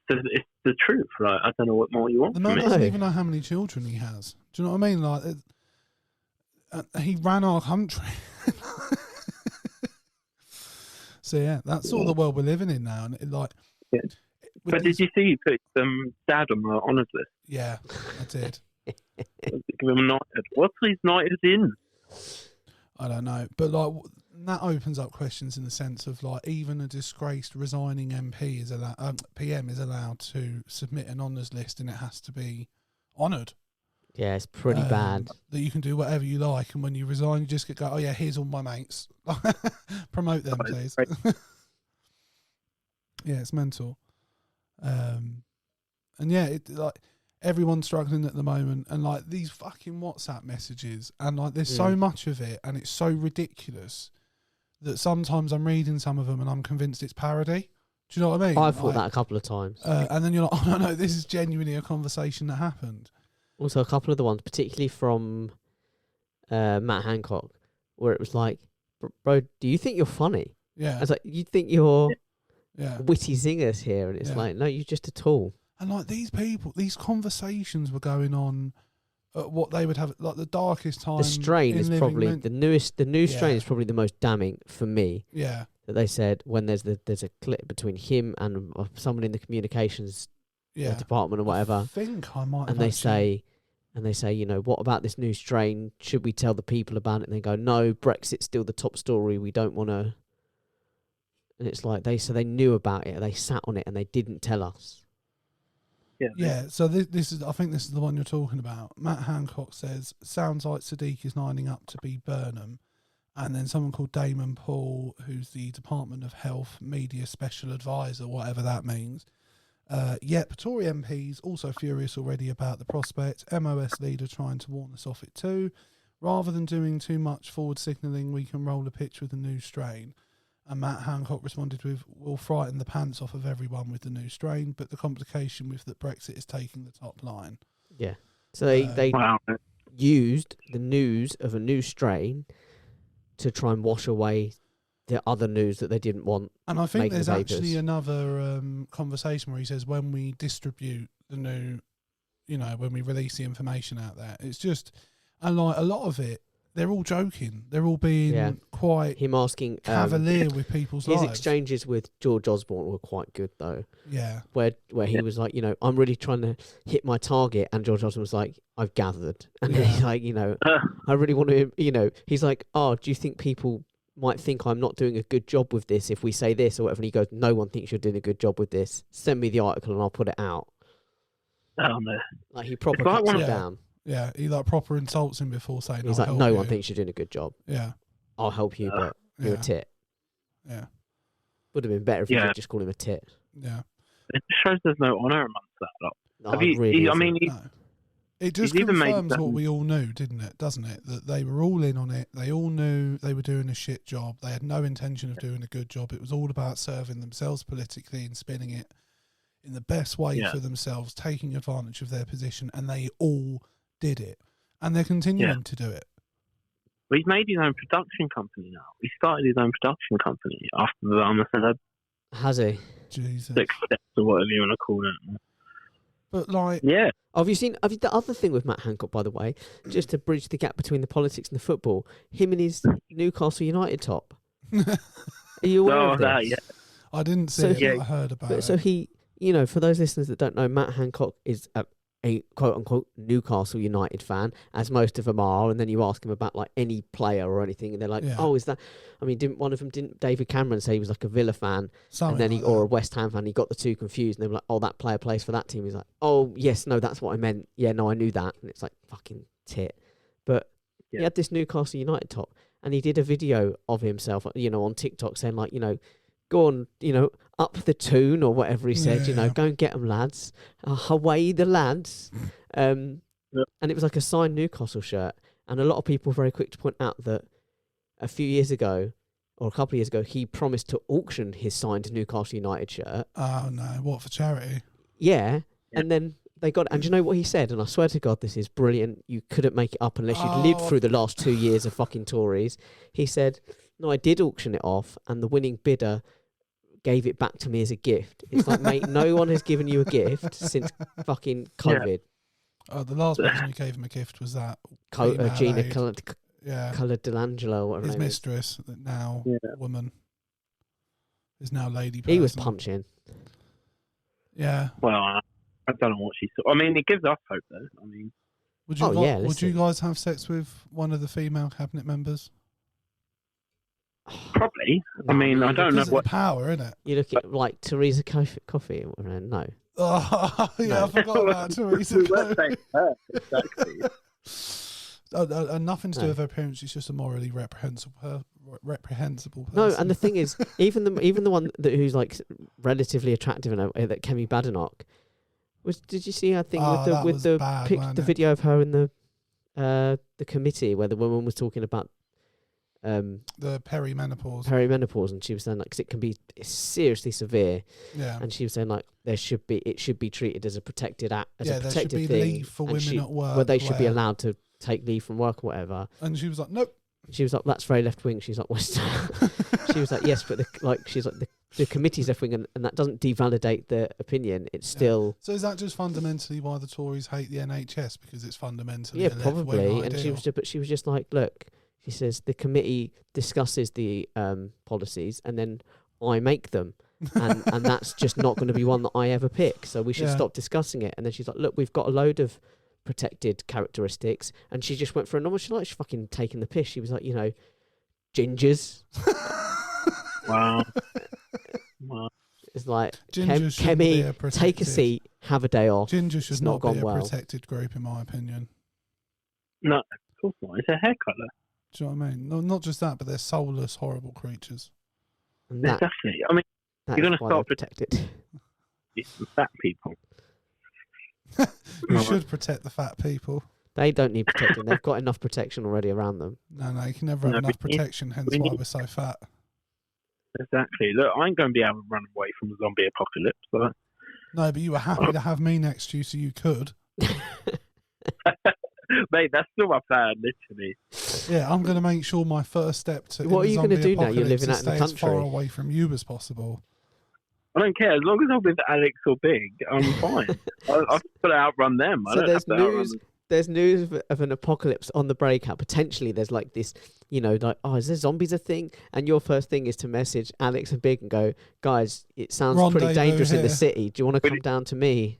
the truth, right? I don't know what more you want. The man doesn't even know how many children he has. Do you know what I mean? Like, he ran our country. So yeah, that's sort of the world we're living in now, and it, like. Yeah. But did you see he put dad on the honours list? Yeah, I did. Give him a knighted. What's his knighted in? I don't know, but like, that opens up questions in the sense of, like, even a disgraced resigning MP is allowed, PM is allowed to submit an honours list, and it has to be honoured. Yeah, it's pretty bad. That you can do whatever you like, and when you resign, you just go, oh yeah, here's all my mates. Promote them, please. Yeah, it's mental. And yeah, like everyone's struggling at the moment, and like these fucking WhatsApp messages, and like there's so much of it, and it's so ridiculous that sometimes I'm reading some of them and I'm convinced it's parody. Do you know what I mean? I've thought that a couple of times. And then you're like, oh no, this is genuinely a conversation that happened. Also, a couple of the ones, particularly from Matt Hancock, where it was like, bro, do you think you're funny? Yeah. I was like, you think you're Yeah. witty zingers here? And it's Yeah. like, no, you're just a tool. And like these people, these conversations were going on at what they would have like the darkest time. The strain in is living probably men- the newest. The new strain Yeah. is probably the most damning for me. Yeah. That they said when there's a clip between him and someone in the communications Yeah. department or I whatever, think I might. and they say, you know, what about this new strain? Should we tell the people about it? And they go, no, Brexit's still the top story. We don't want to. And it's like they knew about it. They sat on it and they didn't tell us. Yeah, so this is. I think this is the one you're talking about. Matt Hancock says, "Sounds like Sadiq is lining up to be Burnham," and then someone called Damon Paul, who's the Department of Health Media Special Advisor, whatever that means. Yep, Tory MPs also furious already about the prospect. MOS leader trying to warn us off it too. Rather than doing too much forward signalling, we can roll a pitch with a new strain. And Matt Hancock responded with, "We'll frighten the pants off of everyone with the new strain, but the complication with that Brexit is taking the top line." Yeah. So they Wow. used the news of a new strain to try and wash away the other news that they didn't want. And I think Making there's the actually papers. another conversation where he says, when we distribute the new, when we release the information out there, it's just, and like a lot of it, they're all joking. They're all being Yeah. quite Him asking cavalier with people's his lives. exchanges with George Osborne were quite good though. Yeah. Where he was like, I'm really trying to hit my target, and George Osborne was like, I've gathered, and then he's like, I really want to, he's like, oh, do you think people might think I'm not doing a good job with this if we say this or whatever? And he goes, no one thinks you're doing a good job with this. Send me the article and I'll put it out. Oh no. Like he proper It's like cuts one him of- down. Yeah, he like proper insults him before saying, He's "I'll like, help no you." one thinks you're doing a good job. Yeah. I'll help you, but you're a Yeah. tit. Yeah. Would have been better if you Yeah. could just call him a tit. Yeah. It shows there's no honour amongst that lot. No, Have you, really I isn't. mean, No. It just he's even made confirms what some- we all knew, didn't it? Doesn't it? That they were all in on it. They all knew they were doing a shit job. They had no intention of doing a good job. It was all about serving themselves politically and spinning it in the best way Yeah. for themselves, taking advantage of their position, and they all did it. And they're continuing to do it. Well, he's made his own production company now. He started his own production company after the I'm a Celeb Has he? Jesus. success or whatever you want to call it. But like, Yeah. Have you the other thing with Matt Hancock, by the way, just to bridge the gap between the politics and the football, him and his Newcastle United top? Are you aware Oh, of this? that, yeah. I didn't see So it, he- but I heard about But it. so he, for those listeners that don't know, Matt Hancock is a quote unquote Newcastle United fan, as most of them are. And then you ask him about like any player or anything, and they're like, Yeah. "Oh, is that?" I mean, didn't David Cameron say he was like a Villa fan, Something and then like or a that. West Ham fan? He got the two confused, and they were like, "Oh, that player plays for that team." He's like, "Oh, yes, no, that's what I meant. Yeah, no, I knew that." And it's like fucking tit. But he Yeah. had this Newcastle United top, and he did a video of himself, on TikTok saying like, go on, up the tune or whatever he said, Yeah. go and get them, lads. Away the lads. Yeah. And it was like a signed Newcastle shirt. And a lot of people were very quick to point out that a few years ago, or a couple of years ago, he promised to auction his signed Newcastle United shirt. Oh no! What, for charity? Yeah. Yeah. And then they got, and do you know what he said? And I swear to God, this is brilliant. You couldn't make it up unless you'd lived Oh. through the last 2 years of fucking Tories. He said, "No, I did auction it off, and the winning bidder gave it back to me as a gift." It's like, mate, no one has given you a gift since fucking COVID. The last person who gave him a gift was that female Gina aide. Yeah, Coloured Delangelo, whatever his her name is. mistress, that now Yeah. woman, is now lady person. He was punching. Yeah. Well, I don't know what she saw. I mean, it gives us hope, though. I mean, Would you? Oh, yeah, would you listen. guys have sex with one of the female cabinet members? probably. I No, mean, I don't know Because of what. the power, isn't it? You look at like Teresa Coffee or whatever. No. Oh, yeah, No. I forgot about Teresa. We were saying her, exactly. Nothing to do No. with her appearance. She's just a morally reprehensible person. No, and the thing is, even the one who's like relatively attractive and that Kemi Badenoch, Did you see her thing Oh, with the that was bad, the wasn't it? video of her in the committee where the woman was talking about The perimenopause. perimenopause, and she was saying like 'cause it can be seriously severe, Yeah. and she was saying like it should be treated as a protected act, as Yeah, a there should protected be thing, leave for and women at work. where they should be where- allowed to take leave from work or whatever. And she was like, nope. She was like, "That's very left wing." She's like, "What's She was like, "Yes, but she's like the committee's left wing, and that doesn't devalidate the opinion. It's Yeah. still." So is that just fundamentally why the Tories hate the NHS? Because it's fundamentally Yeah, a probably. left-wing And ideal? she was just like, "Look," she says, "the committee discusses the policies, and then I make them, and that's just not going to be one that I ever pick. So we should Yeah. stop discussing it." And then she's like, "Look, we've got a load of protected characteristics," and she just went for a normal. She's fucking taking the piss. She was like, gingers. Wow. Wow. It's like, Ginger shouldn't be a Kemi, take a protected- seat, have a day off. Ginger should It's not not be gone a well. protected group, in my opinion. No, of course not. It's a hair colour. Do you know what I mean? No, not just that, but they're soulless, horrible creatures. And that, Exactly. I mean, that you're is gonna why they're stop it. protected. it's the fat people. We Right. should protect the fat people. They don't need protecting. They've got enough protection already around them. No, you can never have No, enough we need- protection, hence we why need- we're so fat. Exactly. Look, I ain't going to be able to run away from a zombie apocalypse. So. No, but you were happy to have me next to you so you could. Mate, that's still my plan, literally. Yeah, I'm going to make sure my first step to What in are you going gonna to do now? You're apocalypse living is out in the stay as far country. away from you as possible. I don't care. As long as I'm with Alex or Big, I'm fine. I've got to outrun them. I So don't there's have to outrun news. them. There's news of an apocalypse on the breakout. Potentially, there's like this, like, oh, is there zombies a thing? And your first thing is to message Alex and Big and go, guys, it sounds pretty Rendezvous dangerous in the here. city. Do you want to Will come you- down to me?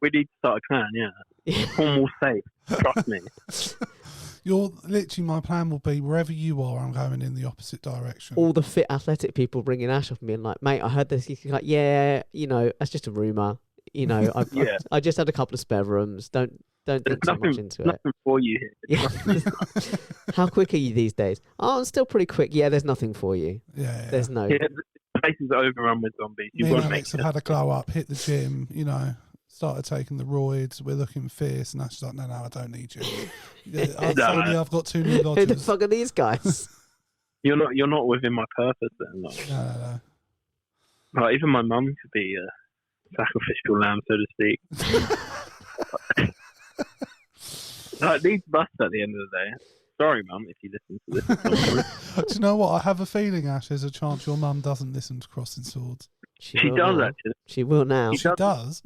We need to start a clan, yeah. Cornwall safe. Trust me. You're literally, my plan will be wherever you are, I'm going in the opposite direction. All the fit athletic people bringing Ash off and being like, mate, I heard this. He's like, yeah, that's just a rumor. Yeah. I just had a couple of spare rooms. Don't There's think too much nothing, into it. nothing for you here. Yeah. How quick are you these days? Oh, I'm still pretty quick. Yeah, there's nothing for you. Yeah. There's no. Yeah, the place is overrun with zombies. Me You've and got to make Alex have had a glow up, hit the gym, started taking the roids. We're looking fierce, and Ash's like, no, I don't need you. Yeah, I've got 2 new Who the lodgers. fuck are these guys? You're not within my purpose then. Like, No. like, even my mum could be a sacrificial lamb, so to speak. Like, these busts at the end of the day. Sorry, mum, if you listen to this. Do you know what? I have a feeling, Ash, there's a chance your mum doesn't listen to Crossing Swords. She will does, now. actually. She will now. She She does. does?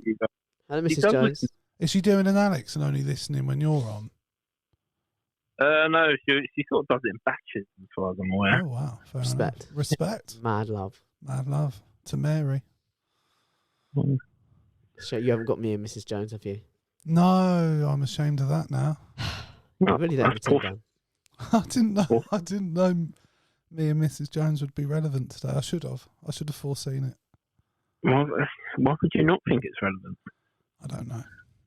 Hello, She Mrs. does Jones. listen. Is she doing an Alex and only listening when you're on? No, she sort of does it in batches, as far as I'm aware. Oh, wow. Fair Respect. enough. Respect. Mad love. Mad love to Mary. So you haven't got me and Mrs. Jones, have you? No, I'm ashamed of that now. I really don't of course. pretend. I didn't know me and Mrs. Jones would be relevant today. I should have foreseen it. Why could you not think it's relevant? I don't know.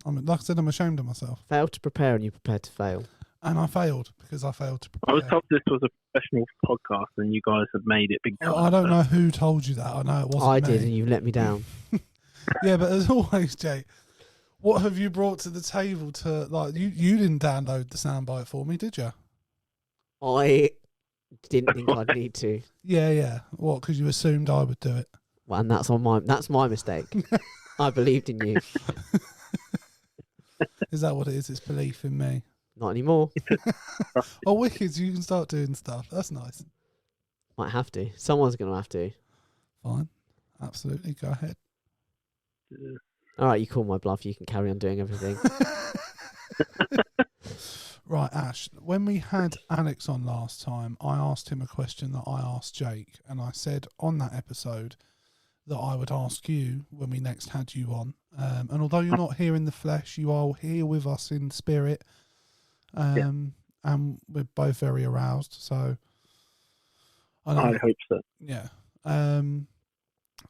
Like I said, I'm ashamed of myself. Failed to prepare and you prepared to fail. And I failed because I failed to I was prepare. told this was a professional podcast and you guys have made it big time. I don't know who told you that. I know it wasn't I me. did, and you let me down. Yeah, but as always, Jay, what have you brought to the table to, like, you didn't download the soundbite for me, did you? I didn't think I'd need to. Yeah. What, because you assumed I would do it? Well, and that's my mistake. I believed in you. Is that what it is? It's belief in me. Not anymore. Oh, wicked, you can start doing stuff. That's nice. Might have to. Someone's going to have to. Fine. Absolutely. Go ahead. All right, you call my bluff. You can carry on doing everything. Right, Ash, when we had Alex on last time, I asked him a question that I asked Jake, and I said on that episode that I would ask you when we next had you on. And although you're not here in the flesh, you are here with us in spirit. And we're both very aroused, so I hope so. yeah.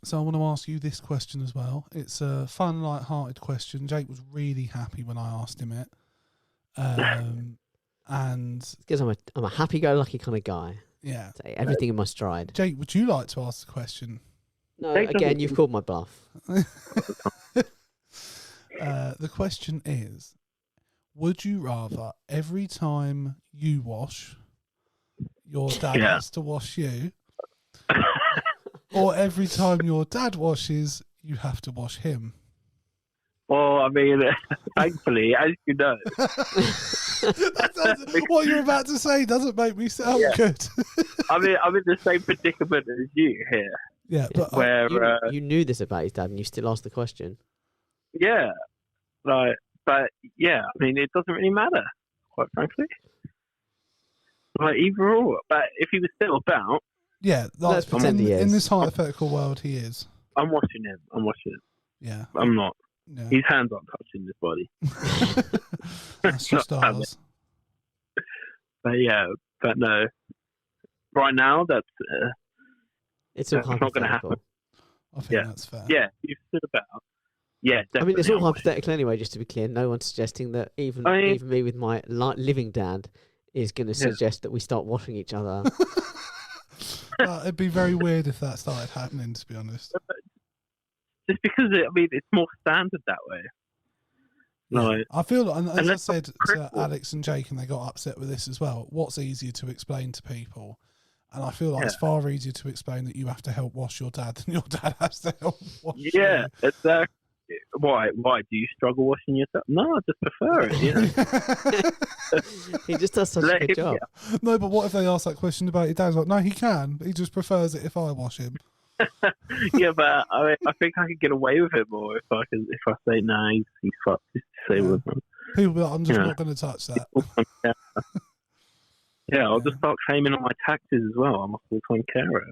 So I want to ask you this question as well. It's a fun, light-hearted question. Jake was really happy when I asked him it. And Because I'm a happy-go-lucky kind of guy. yeah, Take everything in my stride. Jake, would you like to ask the question? No, Jake again, doesn't- you've called my bluff. The question is, would you rather every time you wash, your dad Yeah. has to wash you, or every time your dad washes, you have to wash him? Well, I mean, thankfully, as you know, What you're about to say doesn't make me sound Yeah. good. I'm in the same predicament as you here. Yeah, but Where, You knew this about his dad, and you still asked the question. yeah, like, but yeah, I mean, it doesn't really matter, quite frankly. Like either or, but if he was still about, yeah, Let's pretend he in is. this hypothetical world, he is. I'm watching him. Yeah, I'm not. yeah. His hands aren't touching his body. That's just Not having ours. But yeah, but no. Right now, that's It's all That's not gonna hypothetical. I think Yeah. that's fair. yeah. You've stood about. Yeah, I definitely. mean, it's all I'm watching. hypothetical anyway, just to be clear. No one's suggesting that even I mean- even me with my living dad is going to Yeah. suggest that we start washing each other. It'd be very weird if that started happening, to be honest. Just because it's more standard that way. Like, I feel, and as I let's said to cripple. Alex and Jake, and they got upset with this as well, what's easier to explain to people? And I feel like it's far easier to explain that you have to help wash your dad than your dad has to help wash yeah, you. exactly. Why do you struggle washing yourself? No, I just prefer it. You know? He just does such a Let good him- job. No, but what if they ask that question about your dad? Like, no, he can. He just prefers it if I wash him. Yeah, but I think I could get away with it more if I say no, he's fucked. Just say Yeah. with him. People be like, I'm just Yeah. not going to touch that. Yeah, I'll just start claiming on my taxes as well. I'm a full-time carer.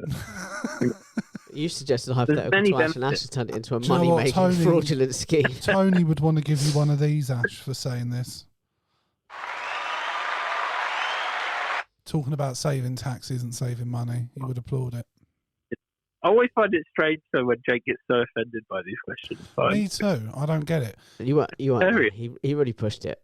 You suggested a hypothetical many to Ash, and Ash benefits. has turned it into a Do you know what, money-making Tony? fraudulent scheme. Tony would want to give you one of these, Ash, for saying this. Talking about saving taxes and saving money, he would applaud it. I always find it strange though when Jake gets so offended by these questions. Like, Me too. I don't get it. You weren't. Very. He really pushed it.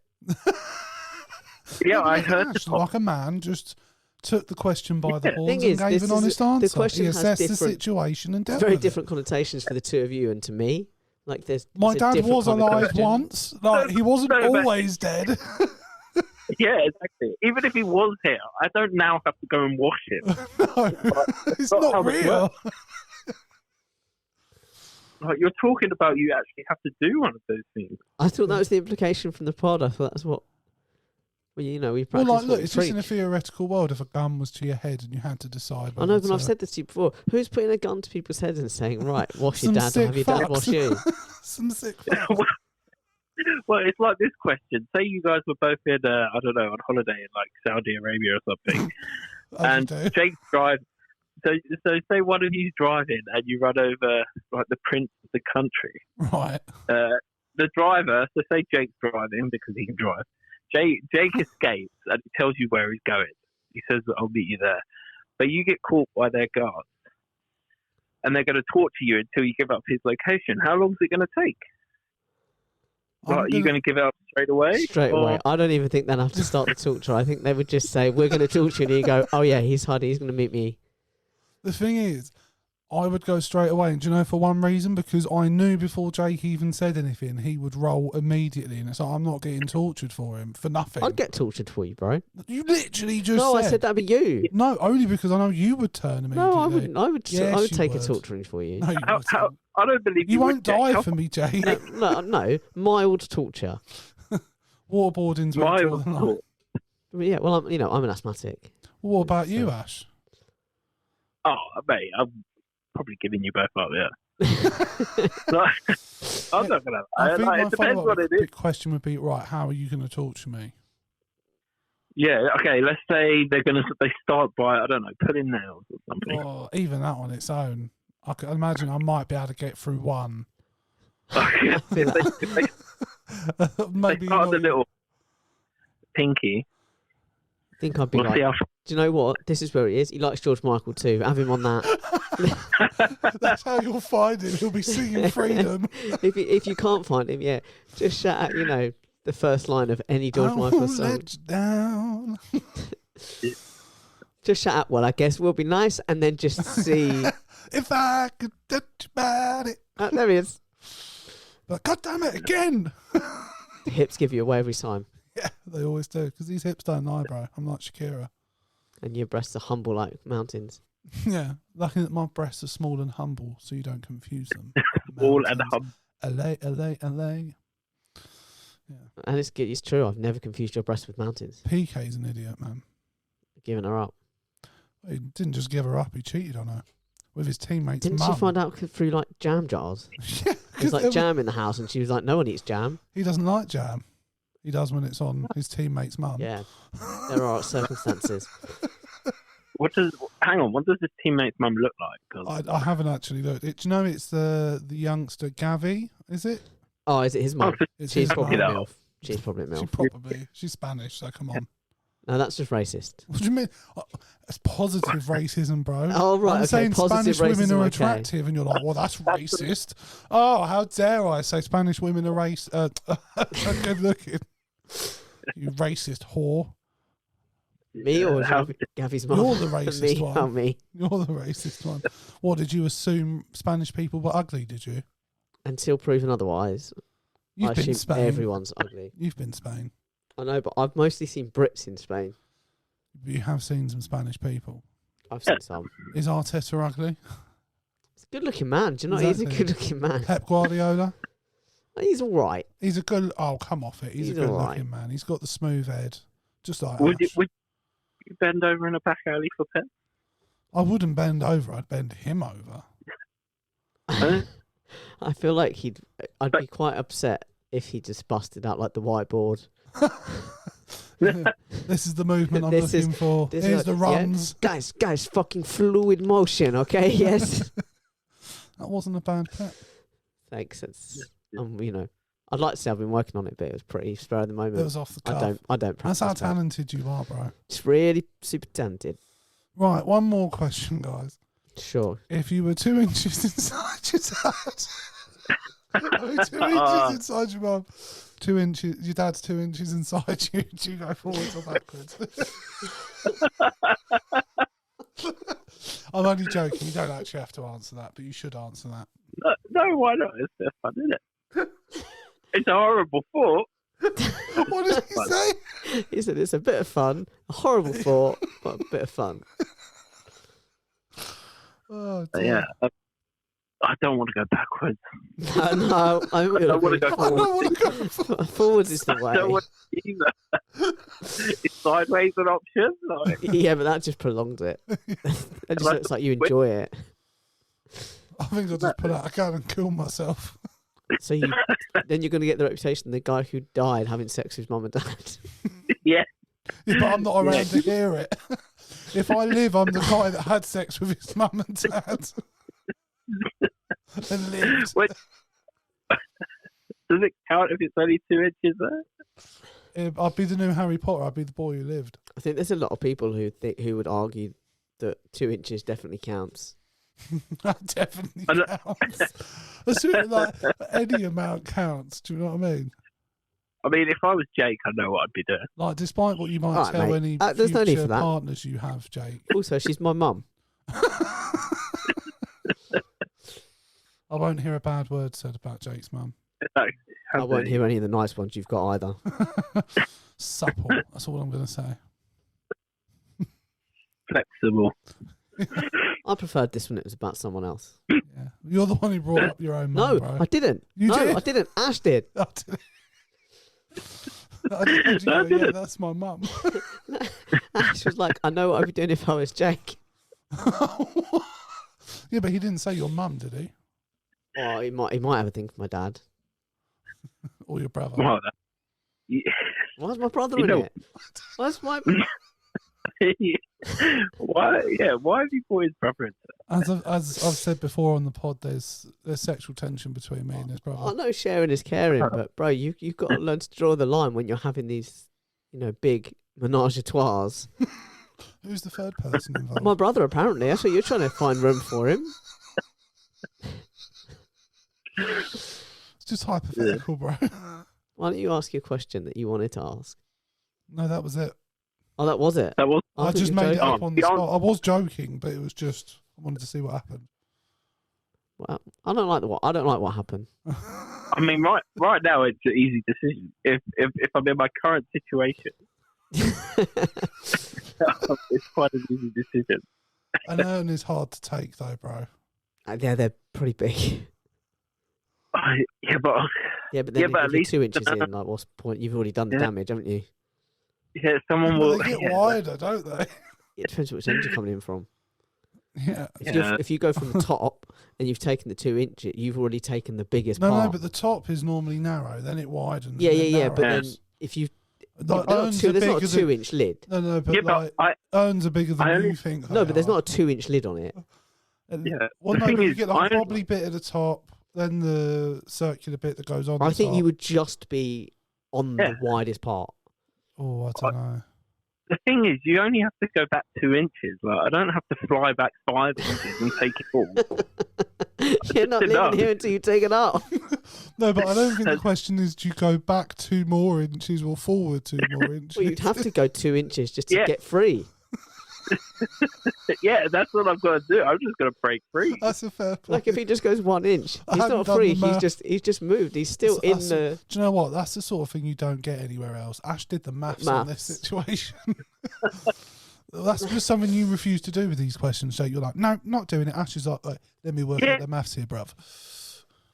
yeah, I Look at heard Ash, the like a man just took the question by the Yeah. horns Thing and is, gave this an is honest the answer. question He has assessed the different- situation and dealt Very with different connotations for the two of you and to me. Like there's My it's a dad different was kind of alive question. once. Like he wasn't No, but- always dead. Yeah, exactly. Even if he was here, I don't now have to go and wash him. No, it's not not how this real. Like, you're talking about you actually have to do one of those things. I thought that was the implication from the pod. I thought that's what. Well, you know, we Well, practice like, what look, we it's just in a preach. theoretical world. If a gun was to your head and you had to decide, I know, whether but I've to- said this to you before. Who's putting a gun to people's heads and saying, "Right, wash your Some dad, or sick have your dad fucks. wash you"? some sick. fuck. Well, it's like this question. Say you guys were both in, I don't know, on holiday in like Saudi Arabia or something, As you and do. Jake's driving. So say one of you's driving and you run over like the prince of the country. Right. The driver, so say Jake's driving because he can drive. Jake escapes and he tells you where he's going. He says, "I'll meet you there," but you get caught by their guards, and they're going to torture you until you give up his location. How long is it going to take? I'm Are you gonna- going to give it up straight away? Straight Or- away. I don't even think they'd have to start the torture. I think they would just say, "We're going to torture you," and you go, "Oh yeah, he's hiding. He's going to meet me." The thing is, I would go straight away. And do you know, for one reason? Because I knew before Jake even said anything, he would roll immediately. And it's like, I'm not getting tortured for him, for nothing. I'd get tortured for you, bro. You literally just No, said. I said that'd be you. No, only because I know you would turn immediately. No, I wouldn't. I would. Yes, I would you take a would. torturing for you. No, you How, wouldn't. I don't believe You would, won't Jake. die How- for me, Jake. No, mild torture. Waterboarding's what My- draw the line. But yeah, well, I'm an asthmatic. What about you, So- Ash? Oh, mate, I'm probably giving you both up, yeah. Like, I'm not going to. I think Like, my it depends what it is. big question would be, right, how are you going to torture me? Yeah, okay, let's say they start by, I don't know, putting nails or something. Or even that on its own. I can imagine I might be able to get through one. Okay. feel If that. they Maybe start not the even- little pinky, I think I'd be we'll like, see how. do you know what? This is where he is. He likes George Michael too. Have him on that. That's how you'll find him. He'll be singing Freedom. If you can't find him, yeah, just shout out, the first line of any George I Michael won't song. let you down. Just shout out, "Well, I guess we'll be nice," and then just see. If I could touch your body. There he is. But God damn it, again! The hips give you away every time. Yeah, they always do. Because these hips don't lie, bro. I'm like Shakira. And your breasts are humble like mountains. Yeah, lucky that my breasts are small and humble, so you don't confuse them. All and Mountains. hum. LA. Yeah. And it's true. I've never confused your breasts with mountains. PK's an idiot, man. Giving her up. He didn't just give her up, he cheated on her with his teammates' Didn't mum. she find out through like jam jars? Yeah, There's 'cause like jam in the house, and she was like, "No one eats jam." he doesn't like jam. He does when it's on his teammate's mum. Yeah, there are circumstances. Hang on, what does his teammate's mum look like? 'Cause I haven't actually looked. Do you know it's the youngster Gavi? Is it? Oh, is it his mum? It's She's his probably a mum. MILF. She's probably a She MILF. she's Spanish, so come on. No, that's just racist. What do you mean? It's positive racism, bro. Oh, right, I'm okay, saying positive Spanish women racism, are okay. attractive, and you're like, well, that's racist. Oh, how dare I say Spanish women are good looking? You racist whore. Me or how- Gavi's mum? You're the racist me, one. Oh, me. You're the racist one. What, did you assume Spanish people were ugly, did you? Until proven otherwise, You've I been assume Spain. everyone's ugly. You've been Spain. I know, but I've mostly seen Brits in Spain. You have seen some Spanish people. I've seen some. Is Arteta ugly? He's a good-looking man. Do you know he's a Exactly. good-looking man? Pep Guardiola? He's all right. He's a good... Oh, come off it. He's a He's good alright. looking man. He's got the smooth head. Just like would Ash. you bend over in a back alley for Pep? I wouldn't bend over. I'd bend him over. Huh? I feel like I'd be quite upset if he just busted out like the whiteboard. This is the movement I'm This is- looking for. this Here's is the what- yeah. runs. Guys, fucking fluid motion, okay? Yes. That wasn't a bad Pep. Thanks. It's I'd like to say I've been working on it, but it was pretty spur of the It moment. was off the I cuff. don't practice. That's how that. talented you are, bro. It's really super talented. Right, one more question, guys. Sure. If you were 2 inches inside your dad, 2 inches inside your mum, 2 inches, your dad's 2 inches inside you, do you go forwards or backwards? I'm only joking. You don't actually have to answer that, but you should answer that. No, why not? It's a bit fun, isn't it? It's a horrible thought. What did he say? He said it's a bit of fun, a horrible thought, but a bit of fun. Oh, But dear. yeah, I don't want to go backwards. No, I don't wanna go I don't want to go forward. Forwards is the I don't way. want to either. Is sideways an option? Like, Yeah, but that just prolongs it. It just looks like you enjoy it. I think I'll just pull out a gun and kill myself. So then you're going to get the reputation of the guy who died having sex with his mum and dad. yeah, Yeah, but I'm not around to hear it. If I live, I'm the guy that had sex with his mum and dad. And lived. Wait. Does it count if it's only 2 inches there? I'd be the new Harry Potter. I'd be the boy who lived. I think there's a lot of people who would argue that 2 inches definitely counts. That definitely I don't- counts. Assuming like any amount counts. Do you know what I mean? I mean, if I was Jake, I know what I'd be doing. Like, despite what you might Alright, tell mate. any There's no need future for that. partners you have, Jake. Also, she's my mum. I won't hear a bad word said about Jake's mum. I won't hear any of the nice ones you've got either. Supple. That's all I'm going to say. Flexible. I preferred this when it was about someone else. Yeah. You're the one who brought up your own mum, No, bro. I didn't. You no, did? I didn't. Ash did. I didn't. I just heard you No, I go, yeah, didn't. that's my mum. Ash was like, I know what I'd be doing if I was Jake. Yeah, but he didn't say your mum, did he? Oh, he might have a thing for my dad. Or your brother? Well, yeah. Why's my brother You in know- it? Why's my... Why? Yeah, why have you brought his brother into it? As I've said before on the pod, there's sexual tension between me and his I brother. know sharing is caring, but bro, you've got to learn to draw the line when you're having these, big menage a trois. Who's the third person involved? My brother, apparently. That's what you're trying to find room for him. It's just hypothetical, bro. Why don't you ask your question that you wanted to ask? No, that was it. Oh, that was it. That was I I thought just you were made it joking. up on the spot. I was joking, but it was just I wanted to see what happened. Well, I don't like what happened. I mean, right now it's an easy decision. If I'm in my current situation, it's quite an easy decision. An urn is hard to take, though, bro. Yeah, they're pretty big. Yeah, but Yeah, but then but if at you're least 2 inches in, like, what's the point? You've already done the Yeah. damage, haven't you? yeah, someone But will. they get yeah, wider, don't they? It depends which end you're coming in from. Yeah. If you go from the top and you've taken the 2 inch, you've already taken the biggest No, part. but the top is normally narrow, then it widens. Yeah, and then but then narrows. if you Like, urns there's are not a bigger 2 inch lid. No, but Yeah, like but urns are bigger than I only- you think. No, they but there's are. not a 2 inch lid on it. And- Yeah. Well, The no, thing but you is, get like I a only- bobbly bit at the top, then the circular bit that goes on. I the think top. you would just be on Yeah. the widest part. Oh, I don't know. The thing is, you only have to go back 2 inches. Like, I don't have to fly back 5 inches and take it all. You're not enough. leaving here until you take it up. No, but I don't think the question is: do you go back 2 more inches or forward 2 more inches? Well, you'd have to go 2 inches just to Yeah. get free. Yeah, that's what I've got to do. I'm just going to break free. That's a fair point. Like if he just goes 1 inch, I he's haven't not done free. the math. He's just moved. He's still in That's- the. Do you know what? That's the sort of thing you don't get anywhere else. Ash did the maths on this Maths. situation. That's just something you refuse to do with these questions. So you're like, no, not doing it. Ash is like, let me work Yeah. out the maths here, bruv.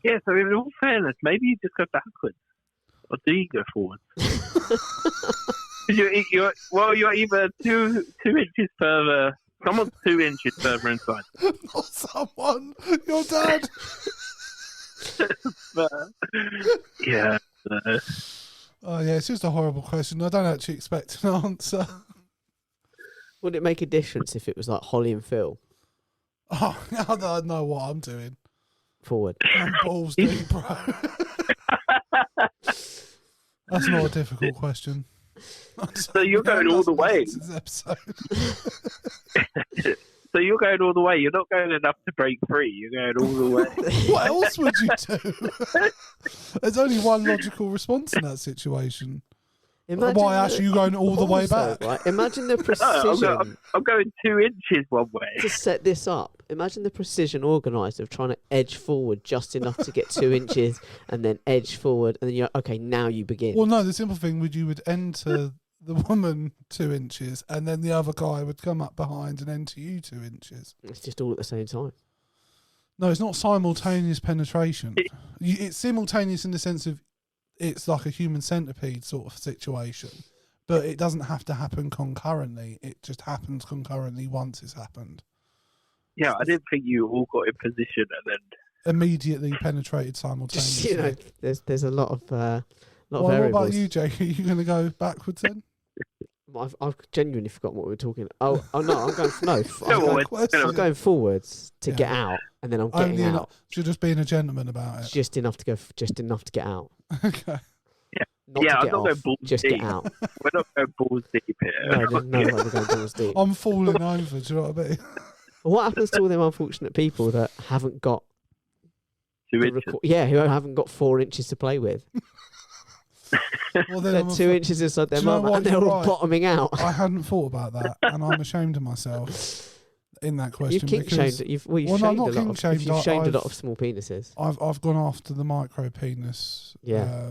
Yeah, so in all fairness, maybe you just go backwards. Or do you go forwards? you're either two inches further. Someone's 2 inches further inside. Not someone. Your dad. But, yeah. Oh, yeah, it's just a horrible question. I don't actually expect an answer. Would it make a difference if it was like Holly and Phil Oh, I know what I'm doing. forward? I'm balls deep, bro. That's not a difficult question. So you're going all the way. This episode. So you're going all the way. You're not going enough to break free. You're going all the way. What else would you do? There's only one logical response in that situation. Why, Ash, are you going all the way also, back? Right, imagine the No, precision I'm going 2 inches one way. to set this up. Imagine the precision organised of trying to edge forward just enough to get 2 inches and then edge forward. And then you're okay, now you begin. Well, no, the simple thing would you would enter the woman 2 inches and then the other guy would come up behind and enter you 2 inches. It's just all at the same time. No, it's not simultaneous penetration. It's simultaneous in the sense of it's like a human centipede sort of situation, but it doesn't have to happen concurrently. It just happens concurrently once it's happened. Yeah, I didn't think you all got in position and then. Immediately penetrated Just simultaneously. there's a lot of Well, what variables. about you, Jake? Are you going to go backwards then? I've genuinely forgotten what we were talking. Oh no, I'm going no. Go on. I'm going forwards to Yeah. get out, and then I'm getting Only out enough. So you're just being a gentleman about it. just enough to go, just enough to get out. Okay. Not Yeah, to I'm get not going off, balls just deep. get out. We're not going balls deep here. No, there's no way we're going balls deep. I'm falling over. Do you know what I mean? What happens to all them unfortunate people that haven't got 2 the inches. who haven't got 4 inches to play with? Well, then They're I'm 2 inches inside their Do you know mum what? and they're You're all right. bottoming out. I hadn't thought about that, and I'm ashamed of myself in that question. You've kink because shamed. You've shamed not a lot kink of. shamed, You've shamed a lot I've- of small penises. I've gone after the micro penis Yeah.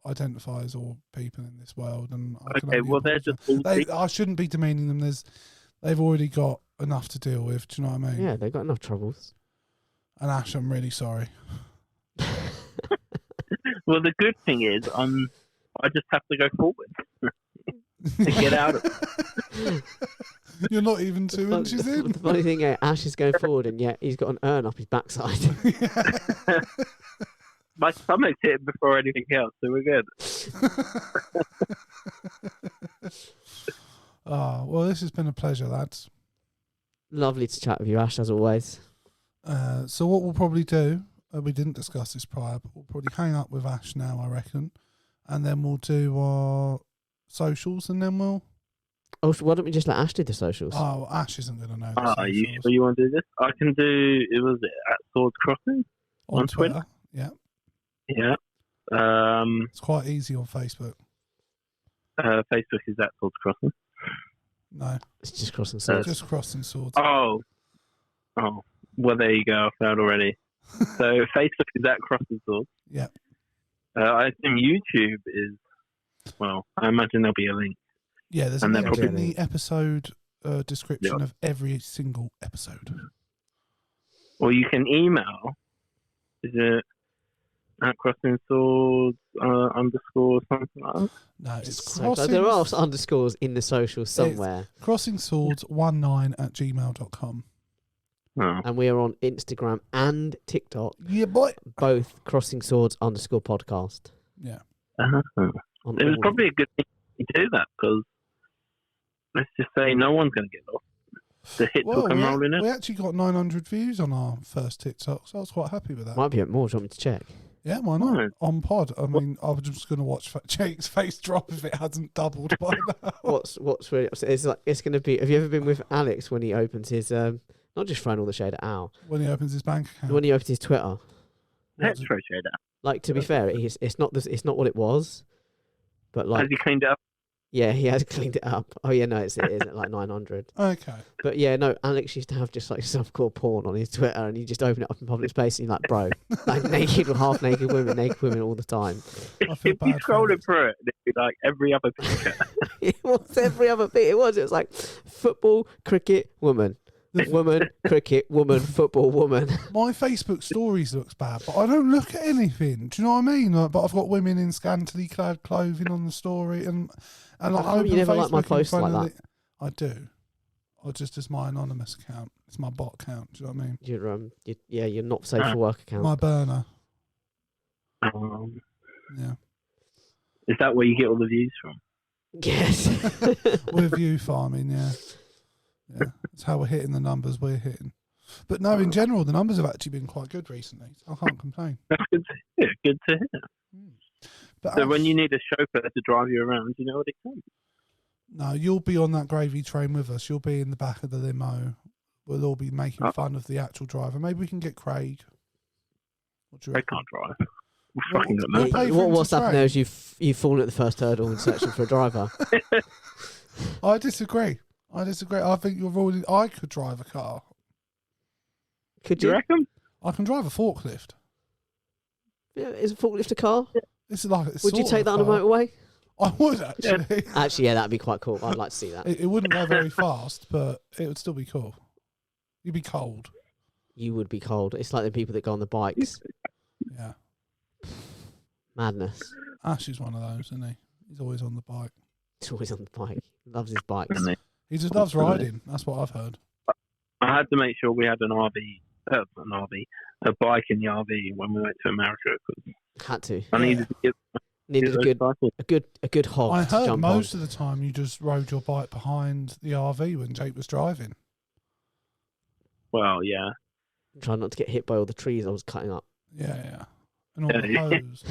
identifiers or people in this world, and I can Okay, only well, they're apologise. just balls deep. I shouldn't be demeaning them. They've already got enough to deal with. Do you know what I mean? Yeah, they've got enough troubles. And Ash, I'm really sorry. Well, the good thing is, I just have to go forward to get out of it. You're not even 2 inches in. The funny thing, Ash is going forward, and yet he's got an urn up his backside. My stomach's hitting before anything else, so we're good. Oh, well, this has been a pleasure, lads. Lovely to chat with you, Ash, as always. So what we'll probably do, we didn't discuss this prior, but we'll probably hang up with Ash now, I reckon, and then we'll do our socials, and then we'll... Oh, why don't we just let Ash do the socials? Oh, Ash isn't going to know the Are you socials. sure you want to do this? I can do, it was at Swords Crossing? On on Twitter? Twitter, yeah. Yeah. It's quite easy on Facebook. Facebook is at Swords Crossing. No, It's just crossing swords. just crossing swords. Oh. Well, there you go. I found already. So Facebook is at CrossingSwords. Yeah. I assume YouTube is. Well, I imagine there'll be a link. Yeah, there's a And they're link in probably- the episode description of every single episode. Or you can email. Is it at CrossingSwords _, something like that? No, it's So there are underscores in the socials somewhere. CrossingSwords19@gmail.com. Oh. And we are on Instagram and TikTok, Yeah, boy. both CrossingSwords_podcast. Yeah. Uh-huh. On It was all- probably a good thing to do that because let's just say no one's going to get lost. The hits will come rolling in. we actually got 900 views on our first TikTok, so I was quite happy with that. Might be a bit more. Do you want me to check? Yeah, why not? Right. On pod. I mean, I was just going to watch Jake's face drop if it hasn't doubled by now. What's really upset? It's like it's going to be. Have you ever been with Alex when he opens his not just throwing all the shade at Al, When he opens his bank account. when he opens his Twitter? Let's throw shade out. Like, to be fair, it's not what it was, but Has like, he cleaned it up? yeah, he has cleaned it up. Oh yeah, no, it is at like 900. Okay. But yeah, no, Alex used to have just like softcore porn on his Twitter, and you just open it up in public space, and you're like, bro, like naked or half naked women all the time. I feel If you bad for scrolled Alex. it through it, it'd be like every other picture. It was every other bit. It was like football, cricket, woman, woman, cricket, woman, football, woman. My Facebook stories looks bad, but I don't look at anything. Do you know what I mean? Like, but I've got women in scantily clad clothing on the story, and like, How come I open you never like my Facebook in posts front like of the- I do. Or just as my anonymous account. It's my bot account. Do you know what I mean? You're not safe for work account. My burner. Um, Yeah. is that where you get all the views from? Yes. With you farming, yeah. Yeah. That's how we're hitting the numbers we're hitting. But no, in general, the numbers have actually been quite good recently. So I can't complain. That's good to hear. Good to hear. But So when you need a chauffeur to drive you around, you know what it comes. no, you'll be on that gravy train with us. You'll be in the back of the limo. We'll all be making Oh. fun of the actual driver. Maybe we can get Craig. What do you I reckon? can't drive. We Well, fucking got we'll no. pay for him What's to happened train. there is you've fallen at the first hurdle and searching for a driver. I disagree. I think you're ruling. I could drive a car. Could Do you you? reckon? I can drive a forklift. Yeah, is a forklift a car? It's like it's Would you sort take of that on a car. motorway? I would actually. Actually, yeah, that'd be quite cool. I'd like to see that. It wouldn't go very fast, but it would still be cool. You'd be cold. You would be cold. It's like the people that go on the bikes. Yeah. Madness. Ash is one of those, isn't he? He's always on the bike. He's always on the bike. Loves his bikes. And He just loves riding. That's what I've heard. I had to make sure we had a bike in the RV when we went to America because Had to. I needed to get Needed a those good cycles. a good hog I to heard jump most on. of the time you just rode your bike behind the RV when Jake was driving. Well, yeah. Try not to get hit by all the trees I was cutting up. Yeah. And all the Yeah. hose.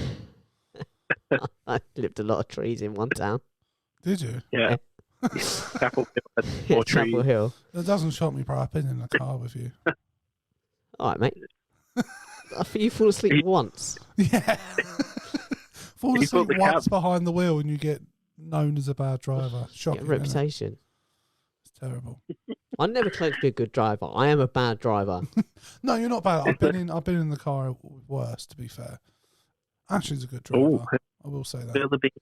I clipped a lot of trees in one town. Did you? Yeah. Chapel Hill had more trees. Chapel Hill. That doesn't shock me, bro. I've been in a car with you. All right, mate. I think you fall asleep once. Yeah. Fall You asleep put the once cab- behind the wheel and you get known as a bad driver. Get Shocking. a isn't it? reputation. It's terrible. I never claimed to be a good driver. I am a bad driver. No, you're not bad. I've been in the car with worse, to be fair. Ashley's a good driver. Oh, I will say that. feel the beat.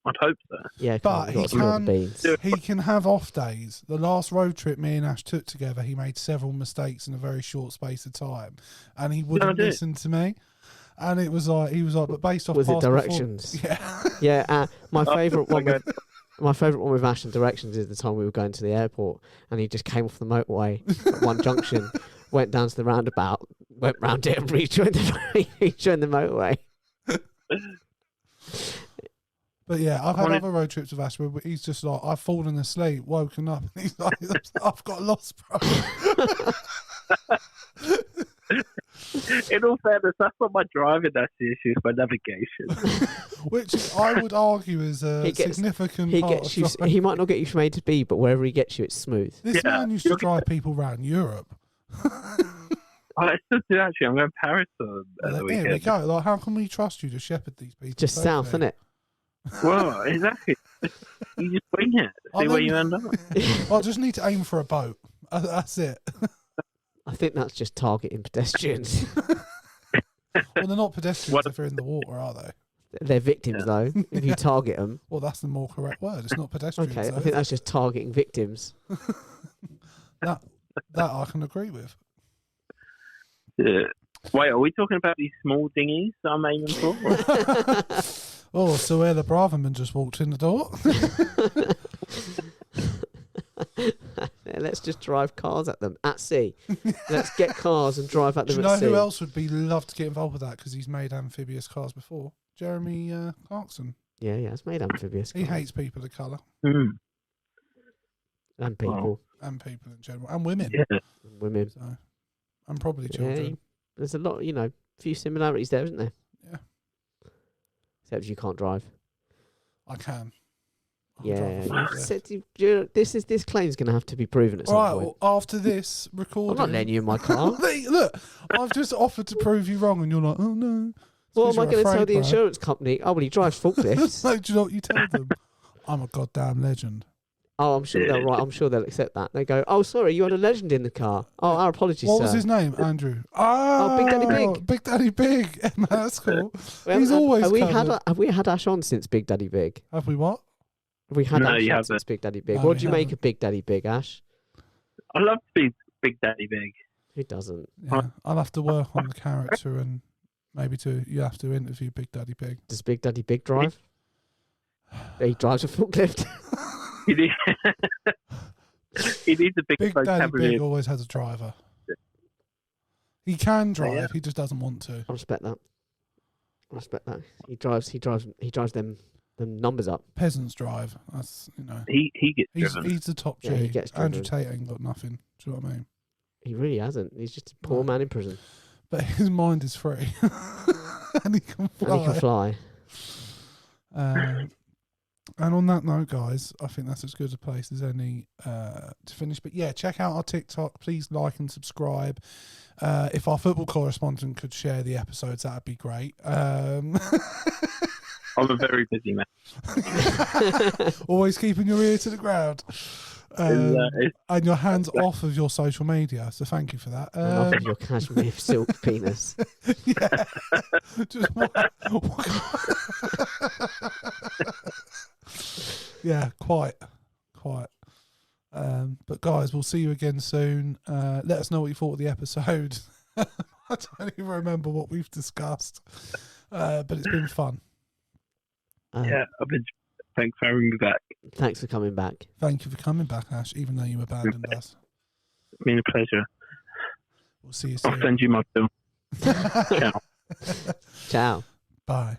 I'd hope so. Yeah, But we've he got to spill the can- beans. He can have off days. The last road trip me and Ash took together, he made several mistakes in a very short space of time, and he wouldn't did. listen to me. And it was like he was like, but based off Was it past directions? perform- Yeah. Yeah, my favourite one. Okay. My favourite one with Ash and directions is the time we were going to the airport, and he just came off the motorway at one junction, went down to the roundabout, went round it, and rejoined the motorway. But yeah, I've had Wanted- other road trips with Ash where he's just like, I've fallen asleep, woken up, and he's like, I've got lost, bro. In all fairness, that's not my driving. That's the issue. It's my navigation. Which I would argue is a He gets- significant He part gets of you. driving. He might not get you from A to B, but wherever he gets you, it's smooth. This Yeah. man used to drive people around Europe. I still do actually. I'm going to Paris at the Here we weekend. go. Like, how can we trust you to shepherd these people? Just safely? south, isn't it? Well, exactly. You just wing it. See where you end up. I just need to aim for a boat. That's it. I think that's just targeting pedestrians. Well, they're not pedestrians What- if they're in the water, are they? They're victims, though, if you target them. Well, that's the more correct word. It's not pedestrians. Okay, though, I think that's just targeting victims. that I can agree with. Yeah. Wait, are we talking about these small dinghies that I'm aiming for? Oh, so where the Braverman just walked in the door. Yeah, let's just drive cars at them at sea. Let's get cars and drive at Do them you know at sea. who else would be love to get involved with that because he's made amphibious cars before? Jeremy Clarkson. Yeah, it's made amphibious He cars. hates people of colour Hmm. And people, and people in general and women. Yeah. and women. So, and probably Yeah, children. there's a lot, few similarities there, isn't there? Yeah. Except you can't drive. I can. I can Yeah, drive a you forklift. said this claim's going to have to be proven at some Right, point. well, after this recording, I'm not letting you in my car. Look, I've just offered to prove you wrong, and you're like, oh no. It's What 'cause am I you're going to tell afraid, the bro. insurance company? Oh, well, he drives forklifts. No, do you know what you tell them? I'm a goddamn legend. Oh, I'm sure they'll right. I'm sure they'll accept that. They go, oh, sorry, you had a legend in the car. Oh, our apologies, What sir. was his name? Andrew. Big Daddy Big. Big Daddy Big. Man, that's cool. We He's haven't always had, covered. have we had Ash on since Big Daddy Big? Have we what? Have we had No, Ash you on haven't. since Big Daddy Big? No, What we do you make haven't. of Big Daddy Big, Ash? I love Big Daddy Big. Who doesn't? Yeah, I'll have to work on the character and maybe you have to interview Big Daddy Big. Does Big Daddy Big drive? He drives a forklift. He needs, he needs a big Big Daddy vocabulary. Big always has a driver. He can drive, yeah. he just doesn't want to. I respect that. He drives them numbers up. Peasants drive. That's He gets he's driven. the top G. Yeah, he gets Andrew driven. Tate ain't got nothing. Do you know what I mean? He really hasn't. He's just a poor No. man in prison. But his mind is free, and he can fly. And he can fly. And on that note, guys, I think that's as good a place as any to finish. But yeah, check out our TikTok. Please like and subscribe. If our football correspondent could share the episodes, that'd be great. I'm a very busy man. Always keeping your ear to the ground. And your hands off of your social media. So thank you for that. I love your cashmere silk penis. Yeah. Just yeah, quite. But guys, we'll see you again soon. Let us know what you thought of the episode. I don't even remember what we've discussed, but it's been fun. Yeah, thanks for having me back. Thanks for coming back. Thank you for coming back, Ash, even though you abandoned us. It's been a pleasure. We'll see you I'll soon. send you my bill. Ciao. Ciao. Bye.